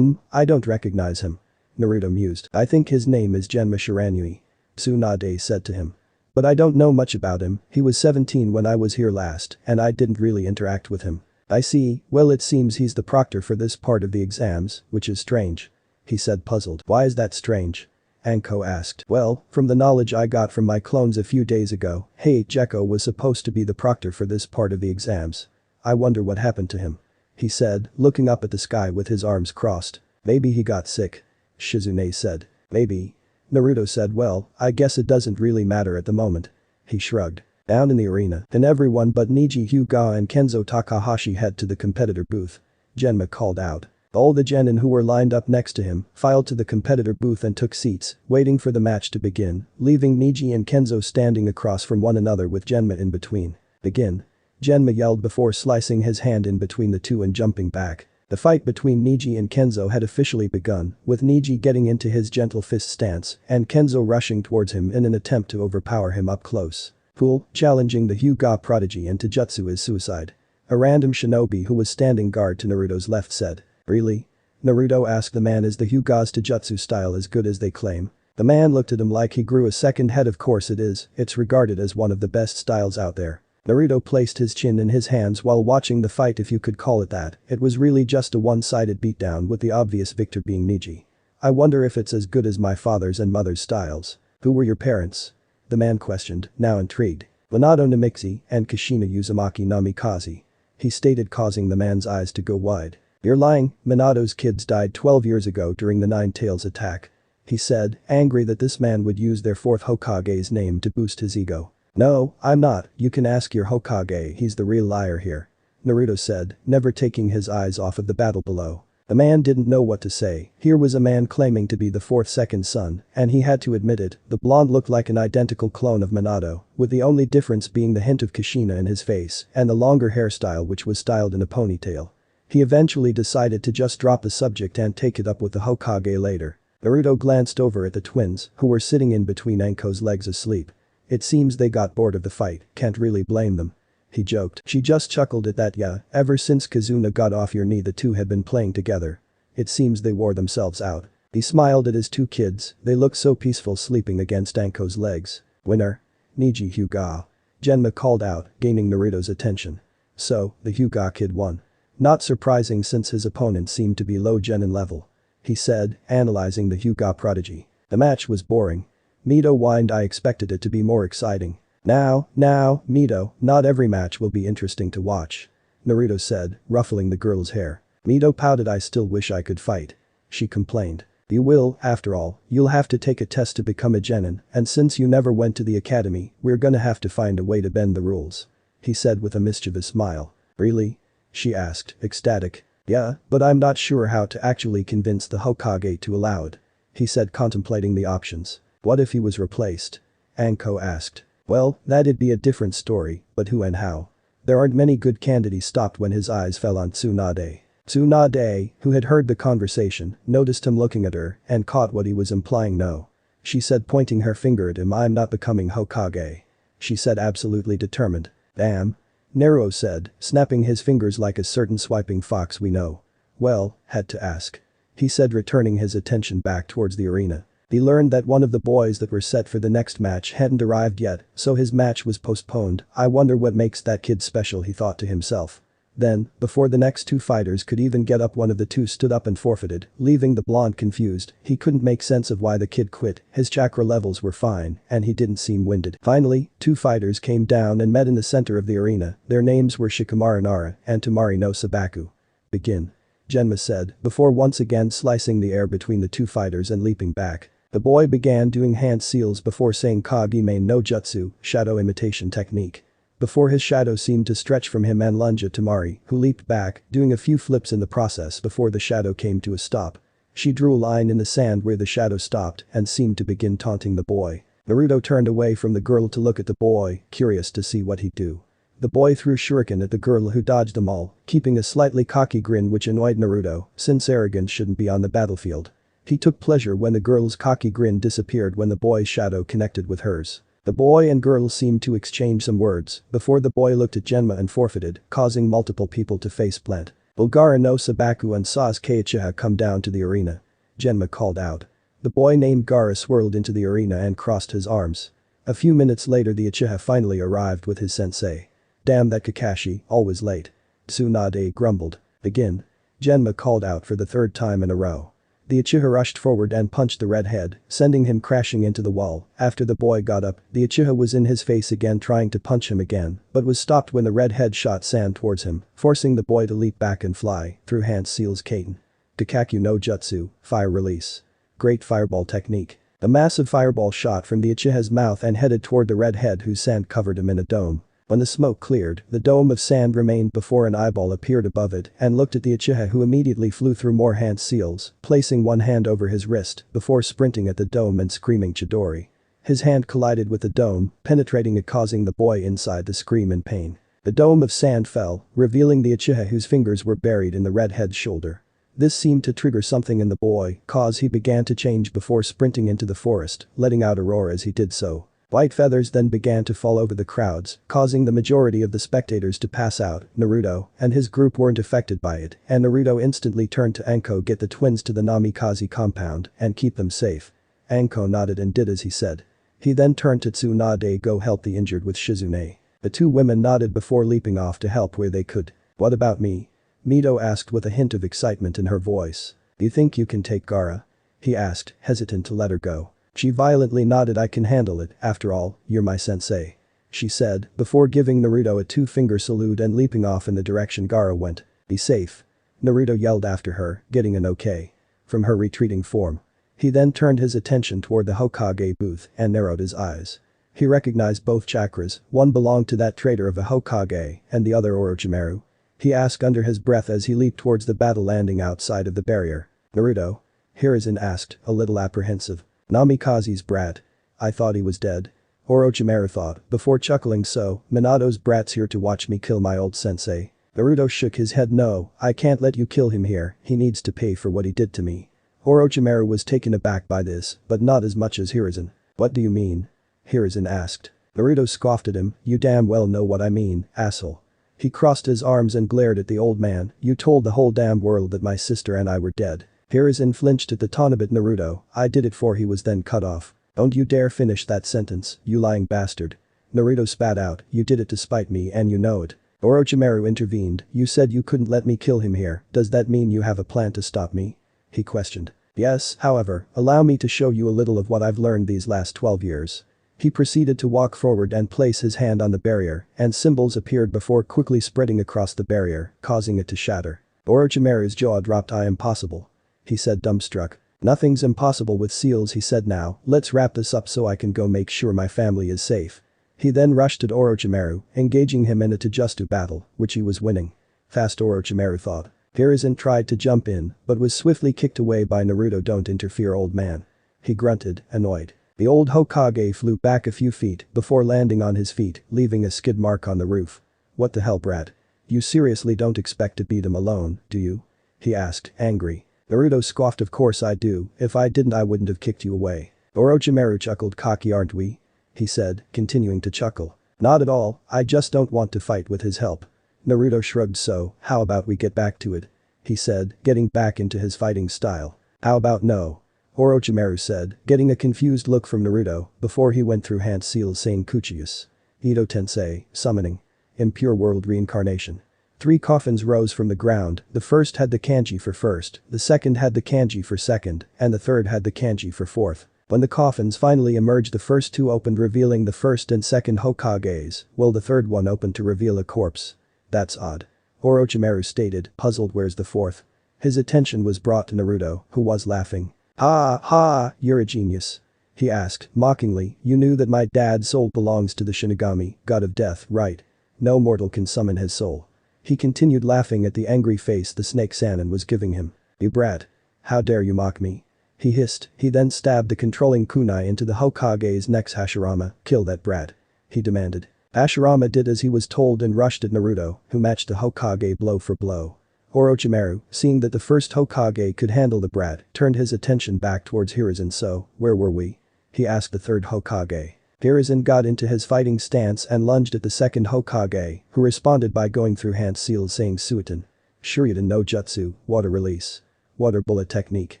I don't recognize him. Naruto mused. I think his name is Genma Shiranui. Tsunade said to him. But I don't know much about him, he was 17 when I was here last and I didn't really interact with him. I see, well it seems he's the proctor for this part of the exams, which is strange. He said puzzled. Why is that strange? Anko asked. Well, from the knowledge I got from my clones a few days ago, hey Gekko was supposed to be the proctor for this part of the exams. I wonder what happened to him. He said, looking up at the sky with his arms crossed. Maybe he got sick. Shizune said. Maybe. Naruto said well, I guess it doesn't really matter at the moment. He shrugged. Down in the arena, then everyone but Neji Hyuga and Kenzo Takahashi head to the competitor booth. Genma called out. All the genin who were lined up next to him filed to the competitor booth and took seats, waiting for the match to begin, leaving Neji and Kenzo standing across from one another with Genma in between. Begin. Genma yelled before slicing his hand in between the two and jumping back. The fight between Neji and Kenzo had officially begun, with Neji getting into his gentle fist stance and Kenzo rushing towards him in an attempt to overpower him up close. Fool, challenging the Hyuga prodigy into jutsu is suicide. A random shinobi who was standing guard to Naruto's left said. Really? Naruto asked the man, is the Hyuga's Taijutsu style as good as they claim? The man looked at him like he grew a second head. Of course it is, it's regarded as one of the best styles out there. Naruto placed his chin in his hands while watching the fight, if you could call it that. It was really just a one-sided beatdown with the obvious victor being Neji. I wonder if it's as good as my father's and mother's styles. Who were your parents? The man questioned, now intrigued. Minato Namikaze and Kushina Uzumaki Namikaze. He stated, causing the man's eyes to go wide. You're lying, Minato's kids died 12 years ago during the Nine Tails attack. He said, angry that this man would use their fourth Hokage's name to boost his ego. No, I'm not, you can ask your Hokage, he's the real liar here. Naruto said, never taking his eyes off of the battle below. The man didn't know what to say. Here was a man claiming to be the fourth second son, and he had to admit it, the blonde looked like an identical clone of Minato, with the only difference being the hint of Kushina in his face and the longer hairstyle which was styled in a ponytail. He eventually decided to just drop the subject and take it up with the Hokage later. Naruto glanced over at the twins, who were sitting in between Anko's legs asleep. It seems they got bored of the fight, can't really blame them. He joked. She just chuckled at that. Yeah, ever since Kazuna got off your knee the two had been playing together. It seems they wore themselves out. He smiled at his two kids, they looked so peaceful sleeping against Anko's legs. Winner? Neji Hyuga. Genma called out, gaining Naruto's attention. So, the Hyuga kid won. Not surprising since his opponent seemed to be low genin level. He said, analyzing the Hyuga prodigy. The match was boring. Mito whined, I expected it to be more exciting. Now, Mito, not every match will be interesting to watch. Naruto said, ruffling the girl's hair. Mito pouted, I still wish I could fight. She complained. You will, after all, you'll have to take a test to become a genin, and since you never went to the academy, we're gonna have to find a way to bend the rules. He said with a mischievous smile. Really? She asked, ecstatic. Yeah, but I'm not sure how to actually convince the Hokage to allow it. He said, contemplating the options. What if he was replaced? Anko asked. Well, that'd be a different story, but who and how? There aren't many good candidates. Stopped when his eyes fell on Tsunade. Tsunade, who had heard the conversation, noticed him looking at her and caught what he was implying. No. She said, pointing her finger at him, I'm not becoming Hokage. She said, absolutely determined. Damn. Naruto said, snapping his fingers like a certain swiping fox we know. Well, had to ask. He said, returning his attention back towards the arena. He learned that one of the boys that were set for the next match hadn't arrived yet, so his match was postponed. I wonder what makes that kid special, he thought to himself. Then, before the next two fighters could even get up, one of the two stood up and forfeited, leaving the blonde confused. He couldn't make sense of why the kid quit, his chakra levels were fine, and he didn't seem winded. Finally, two fighters came down and met in the center of the arena. Their names were Shikamaru Nara and Tamari no Sabaku. Begin. Genma said, before once again slicing the air between the two fighters and leaping back. The boy began doing hand seals before saying Kagime no Jutsu, shadow imitation technique. Before his shadow seemed to stretch from him and lunge at Tamari, who leaped back, doing a few flips in the process before the shadow came to a stop. She drew a line in the sand where the shadow stopped and seemed to begin taunting the boy. Naruto turned away from the girl to look at the boy, curious to see what he'd do. The boy threw shuriken at the girl, who dodged them all, keeping a slightly cocky grin which annoyed Naruto, since arrogance shouldn't be on the battlefield. He took pleasure when the girl's cocky grin disappeared when the boy's shadow connected with hers. The boy and girl seemed to exchange some words before the boy looked at Genma and forfeited, causing multiple people to faceplant. Bulgara no Sabaku and Sasuke Uchiha come down to the arena. Genma called out. The boy named Gaara swirled into the arena and crossed his arms. A few minutes later the Uchiha finally arrived with his sensei. Damn that Kakashi, always late. Tsunade grumbled. Begin. Genma called out for the third time in a row. The Uchiha rushed forward and punched the redhead, sending him crashing into the wall. After the boy got up, the Uchiha was in his face again trying to punch him again, but was stopped when the redhead shot sand towards him, forcing the boy to leap back and fly through Hand Seal's Katen. Kakakyu no Jutsu, fire release. Great fireball technique. A massive fireball shot from the Uchiha's mouth and headed toward the redhead whose sand covered him in a dome. When the smoke cleared, the dome of sand remained before an eyeball appeared above it and looked at the Uchiha who immediately flew through more hand seals, placing one hand over his wrist before sprinting at the dome and screaming Chidori. His hand collided with the dome, penetrating it causing the boy inside to scream in pain. The dome of sand fell, revealing the Uchiha whose fingers were buried in the redhead's shoulder. This seemed to trigger something in the boy, cause he began to change before sprinting into the forest, letting out a roar as he did so. White feathers then began to fall over the crowds, causing the majority of the spectators to pass out. Naruto and his group weren't affected by it, and Naruto instantly turned to Anko get the twins to the Namikaze compound and keep them safe. Anko nodded and did as he said. He then turned to Tsunade go help the injured with Shizune. The two women nodded before leaping off to help where they could. What about me? Mito asked with a hint of excitement in her voice. Do you think you can take Gaara? He asked, hesitant to let her go. She violently nodded. I can handle it, after all, you're my sensei. She said, before giving Naruto a two-finger salute and leaping off in the direction Gaara went. Be safe. Naruto yelled after her, getting an okay from her retreating form. He then turned his attention toward the Hokage booth and narrowed his eyes. He recognized both chakras, one belonged to that traitor of a Hokage and the other Orochimaru. He asked under his breath as he leaped towards the battle landing outside of the barrier. Naruto? Hiruzen asked, a little apprehensive. Namikaze's brat. I thought he was dead. Orochimaru thought, before chuckling so, Minato's brat's here to watch me kill my old sensei. Naruto shook his head. No, I can't let you kill him here, he needs to pay for what he did to me. Orochimaru was taken aback by this, but not as much as Hiruzen. What do you mean? Hiruzen asked. Naruto scoffed at him, you damn well know what I mean, asshole. He crossed his arms and glared at the old man. You told the whole damn world that my sister and I were dead. Hiruzen flinched at the taunt of Naruto. I did it for he was then cut off. Don't you dare finish that sentence, you lying bastard. Naruto spat out, you did it to spite me and you know it. Orochimaru intervened, you said you couldn't let me kill him here, does that mean you have a plan to stop me? He questioned. Yes, however, allow me to show you a little of what I've learned these last 12 years. He proceeded to walk forward and place his hand on the barrier, and symbols appeared before quickly spreading across the barrier, causing it to shatter. Orochimaru's jaw dropped. I am possible. He said dumbstruck. Nothing's impossible with seals, he said. Now, let's wrap this up so I can go make sure my family is safe. He then rushed at Orochimaru, engaging him in a Taijutsu battle, which he was winning. Fast, Orochimaru thought. Hiruzen tried to jump in, but was swiftly kicked away by Naruto. Don't interfere, old man. He grunted, annoyed. The old Hokage flew back a few feet before landing on his feet, leaving a skid mark on the roof. What the hell, brat? You seriously don't expect to beat him alone, do you? He asked, angry. Naruto scoffed. Of course I do, if I didn't I wouldn't have kicked you away. Orochimaru chuckled. Cocky, aren't we? He said, continuing to chuckle. Not at all, I just don't want to fight with his help. Naruto shrugged. So, how about we get back to it? He said, getting back into his fighting style. How about no? Orochimaru said, getting a confused look from Naruto, before he went through Hand Seal saying Kuchius. Ito Tensei, summoning. Impure world reincarnation. 3 coffins rose from the ground, the first had the kanji for first, the second had the kanji for second, and the third had the kanji for fourth. When the coffins finally emerged, the first 2 opened revealing the first and second Hokages, while the third one opened to reveal a corpse. That's odd. Orochimaru stated, puzzled. Where's the fourth? His attention was brought to Naruto, who was laughing. Ha ha, you're a genius. He asked, mockingly, you knew that my dad's soul belongs to the Shinigami, god of death, right? No mortal can summon his soul. He continued laughing at the angry face the snake Sannin was giving him. You brat. How dare you mock me? He hissed. He then stabbed the controlling kunai into the Hokage's neck. Hashirama, kill that brat. He demanded. Hashirama did as he was told and rushed at Naruto, who matched the Hokage blow for blow. Orochimaru, seeing that the first Hokage could handle the brat, turned his attention back towards Hiruzen. So, where were we? He asked the third Hokage. Hiruzen got into his fighting stance and lunged at the second Hokage, who responded by going through Hand Seal saying Suiton. Shuriken no Jutsu, water release. Water bullet technique.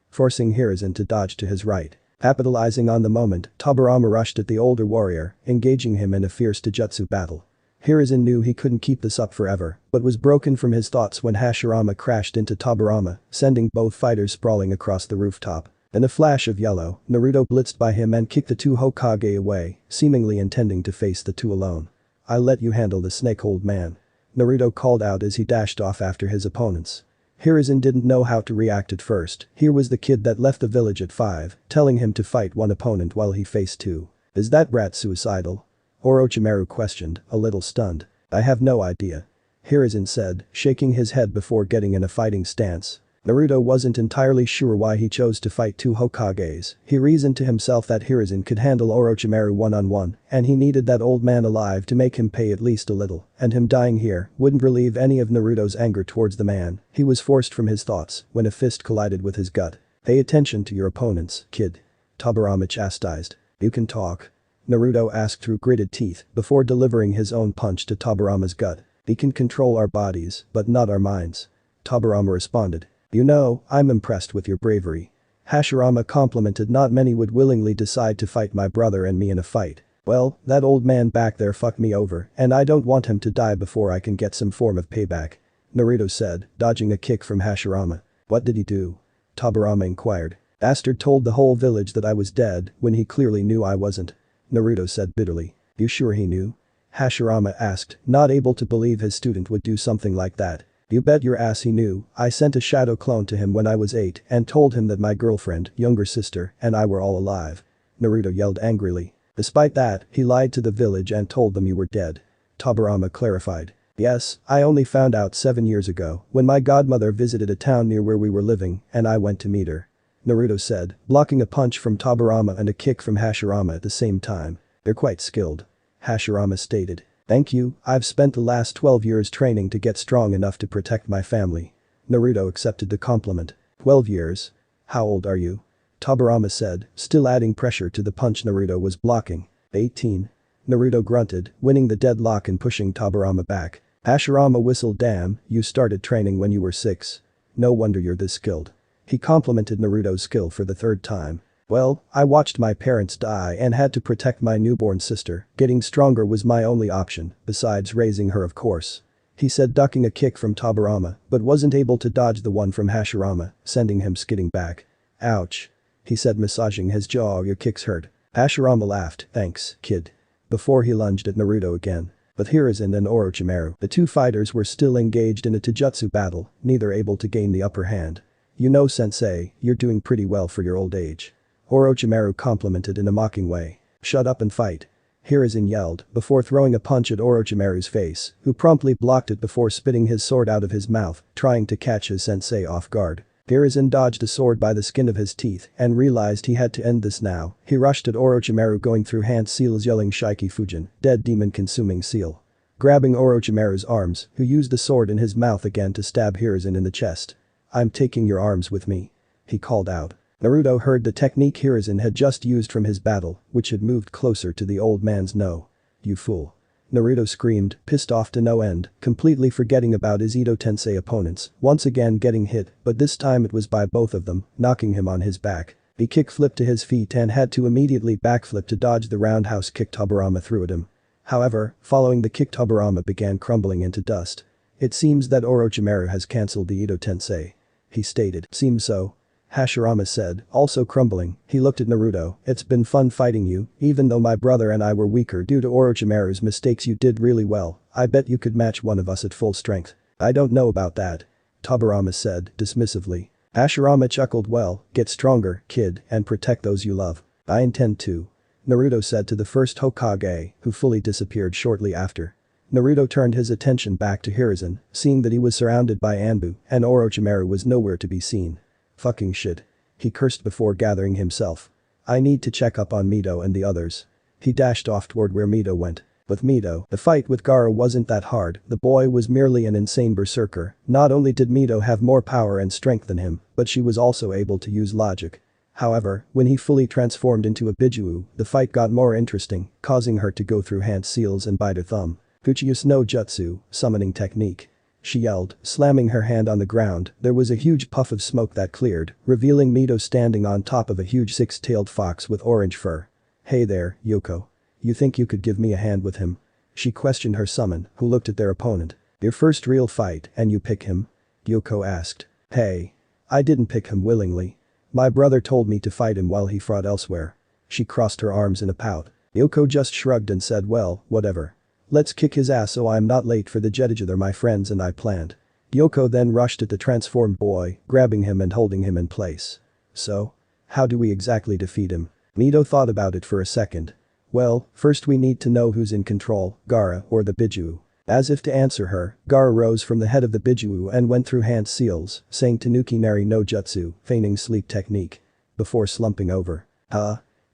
forcing Hiruzen to dodge to his right. Capitalizing on the moment, Tobirama rushed at the older warrior, engaging him in a fierce taijutsu battle. Hiruzen knew he couldn't keep this up forever, but was broken from his thoughts when Hashirama crashed into Tobirama, sending both fighters sprawling across the rooftop. In a flash of yellow, Naruto blitzed by him and kicked the two Hokage away, seemingly intending to face the two alone. "I'll let you handle the snake, old man," Naruto called out as he dashed off after his opponents. Hiruzen didn't know how to react at first. Here was the kid that left the village at 5, telling him to fight one opponent while he faced two. "Is that brat suicidal?" Orochimaru questioned, a little stunned. "I have no idea," Hiruzen said, shaking his head before getting in a fighting stance. Naruto wasn't entirely sure why he chose to fight two Hokages. He reasoned to himself that Hiruzen could handle Orochimaru one-on-one, and he needed that old man alive to make him pay at least a little, and him dying here wouldn't relieve any of Naruto's anger towards the man. He was forced from his thoughts when a fist collided with his gut. "Pay attention to your opponents, kid," Tobirama chastised. "You can talk?" Naruto asked through gritted teeth before delivering his own punch to Tobirama's gut. "We can control our bodies, but not our minds," Tobirama responded. "You know, I'm impressed with your bravery." Hashirama complimented. "Not many would willingly decide to fight my brother and me in a fight. Well, that old man back there fucked me over, and I don't want him to die before I can get some form of payback," Naruto said, dodging a kick from Hashirama. "What did he do?" Tobirama inquired. "Bastard told the whole village that I was dead when he clearly knew I wasn't," Naruto said bitterly. "You sure he knew?" Hashirama asked, not able to believe his student would do something like that. "You bet your ass he knew. I sent a shadow clone to him when I was 8 and told him that my girlfriend, younger sister, and I were all alive," Naruto yelled angrily. "Despite that, he lied to the village and told them you were dead," Tobirama clarified. "Yes, I only found out 7 years ago when my godmother visited a town near where we were living and I went to meet her," Naruto said, blocking a punch from Tobirama and a kick from Hashirama at the same time. "They're quite skilled," Hashirama stated. "Thank you, I've spent the last 12 years training to get strong enough to protect my family." Naruto accepted the compliment. 12 years? How old are you?" Tobirama said, still adding pressure to the punch Naruto was blocking. 18. Naruto grunted, winning the deadlock and pushing Tobirama back. Hashirama whistled. "Damn, you started training when you were 6. No wonder you're this skilled." He complimented Naruto's skill for the third time. "Well, I watched my parents die and had to protect my newborn sister. Getting stronger was my only option, besides raising her of course," he said, ducking a kick from Tobirama but wasn't able to dodge the one from Hashirama, sending him skidding back. "Ouch," he said, massaging his jaw. "Your kicks hurt." Hashirama laughed. "Thanks, kid," before he lunged at Naruto again. With Hiruzen and Orochimaru, the two fighters were still engaged in a taijutsu battle, neither able to gain the upper hand. "You know, sensei, you're doing pretty well for your old age," Orochimaru complimented in a mocking way. "Shut up and fight," Hiruzen yelled before throwing a punch at Orochimaru's face, who promptly blocked it before spitting his sword out of his mouth, trying to catch his sensei off guard. Hiruzen dodged a sword by the skin of his teeth and realized he had to end this now. He rushed at Orochimaru, going through hand seals, yelling "Shiki Fujin, dead demon consuming seal." Grabbing Orochimaru's arms, who used the sword in his mouth again to stab Hiruzen in the chest. "I'm taking your arms with me," he called out. Naruto heard the technique Hiruzen had just used from his battle, which had moved closer to the old man's "No. You fool," Naruto screamed, pissed off to no end, completely forgetting about his Ito Tensei opponents, once again getting hit, but this time it was by both of them, knocking him on his back. He kick-flipped to his feet and had to immediately backflip to dodge the roundhouse kick Tobirama threw at him. However, following the kick, Tobirama began crumbling into dust. "It seems that Orochimaru has cancelled the Ito Tensei," he stated. "Seems so," Hashirama said, also crumbling. He looked at Naruto. "It's been fun fighting you, even though my brother and I were weaker due to Orochimaru's mistakes. You did really well. I bet you could match one of us at full strength." "I don't know about that," Tobirama said, dismissively. Hashirama chuckled. "Well, get stronger, kid, and protect those you love." "I intend to," Naruto said to the first Hokage, who fully disappeared shortly after. Naruto turned his attention back to Hiruzen, seeing that he was surrounded by Anbu, and Orochimaru was nowhere to be seen. "Fucking shit," he cursed before gathering himself. "I need to check up on Mito and the others." He dashed off toward where Mito went. With Mito, the fight with Gaara wasn't that hard. The boy was merely an insane berserker. Not only did Mito have more power and strength than him, but she was also able to use logic. However, when he fully transformed into a Bijuu, the fight got more interesting, causing her to go through hand seals and bite her thumb. Uchiha's no jutsu, summoning technique. she yelled, slamming her hand on the ground. There was a huge puff of smoke that cleared, revealing Mito standing on top of a huge six-tailed fox with orange fur. "Hey there, Yoko. You think you could give me a hand with him?" She questioned her summon, who looked at their opponent. "Your first real fight and you pick him?" Yoko asked. "Hey. I didn't pick him willingly. My brother told me to fight him while he fought elsewhere." She crossed her arms in a pout. Yoko just shrugged and said, "Well, whatever. Let's kick his ass so I'm not late for the jettage they're my friends and I planned." Yoko then rushed at the transformed boy, grabbing him and holding him in place. "So? How do we exactly defeat him?" Mito thought about it for a second. "Well, first we need to know who's in control, Gaara or the Biju." As if to answer her, Gaara rose from the head of the Biju and went through hand seals, saying Tanuki Nari no Jutsu, feigning sleep technique. Before slumping over.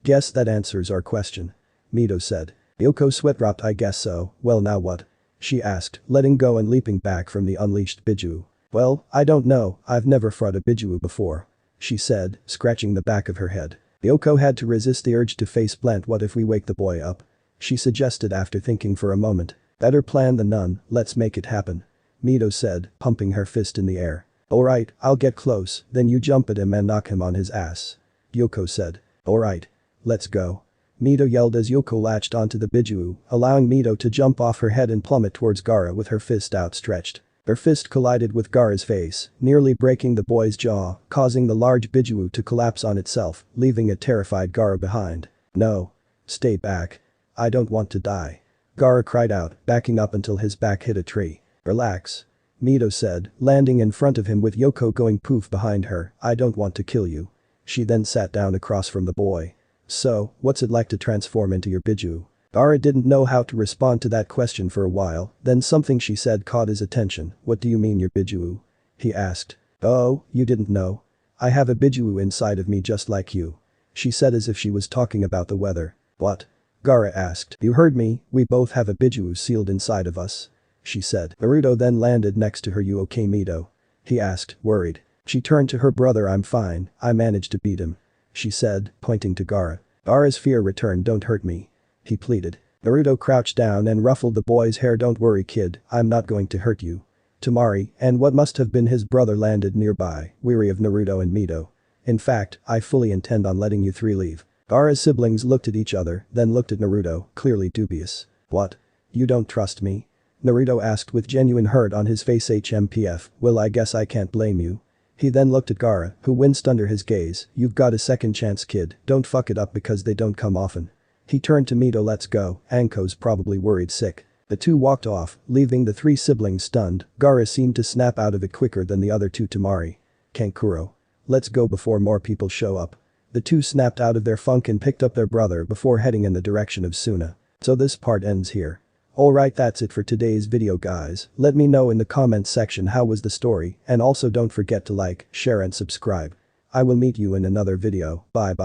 Guess that answers our question," Mito said. Yoko sweat dropped. "I guess so, well now what?" she asked, letting go and leaping back from the unleashed Biju. "Well, I don't know, I've never fought a Biju before," she said, scratching the back of her head. Yoko had to resist the urge to face plant. "What if we wake the boy up?" she suggested after thinking for a moment. "Better plan than none, let's make it happen," Mito said, pumping her fist in the air. "Alright, I'll get close, then you jump at him and knock him on his ass," Yoko said. "Alright. Let's go," Mito yelled as Yoko latched onto the Biju, allowing Mito to jump off her head and plummet towards Gaara with her fist outstretched. Her fist collided with Gaara's face, nearly breaking the boy's jaw, causing the large Biju to collapse on itself, leaving a terrified Gaara behind. "No. Stay back. I don't want to die," Gaara cried out, backing up until his back hit a tree. "Relax," Mito said, landing in front of him with Yoko going poof behind her. "I don't want to kill you." She then sat down across from the boy. "So, what's it like to transform into your Biju?" Gaara didn't know how to respond to that question for a while, then something she said caught his attention. "What do you mean your Biju?" he asked. "Oh, you didn't know? I have a Biju inside of me just like you," she said as if she was talking about the weather. "What?" Gaara asked. "You heard me, we both have a Biju sealed inside of us," she said. Naruto then landed next to her. "You okay, Mito?" he asked, worried. She turned to her brother. "I'm fine, I managed to beat him," she said, pointing to Gaara. Gaara's fear returned. "Don't hurt me," he pleaded. Naruto crouched down and ruffled the boy's hair. "Don't worry kid, I'm not going to hurt you." Temari, and what must have been his brother, landed nearby, weary of Naruto and Mito. "In fact, I fully intend on letting you three leave." Gaara's siblings looked at each other, then looked at Naruto, clearly dubious. "What? You don't trust me?" Naruto asked with genuine hurt on his face. "HMPF, well I guess I can't blame you." He then looked at Gaara, who winced under his gaze. "You've got a second chance kid, don't fuck it up because they don't come often." He turned to Mito. "Let's go, Anko's probably worried sick." The two walked off, leaving the three siblings stunned. Gaara seemed to snap out of it quicker than the other two. "Temari. Kankuro. Let's go before more people show up." The two snapped out of their funk and picked up their brother before heading in the direction of Suna. So this part ends here. Alright, that's it for today's video guys. Let me know in the comments section how was the story, and also don't forget to like, share and subscribe. I will meet you in another video. Bye bye.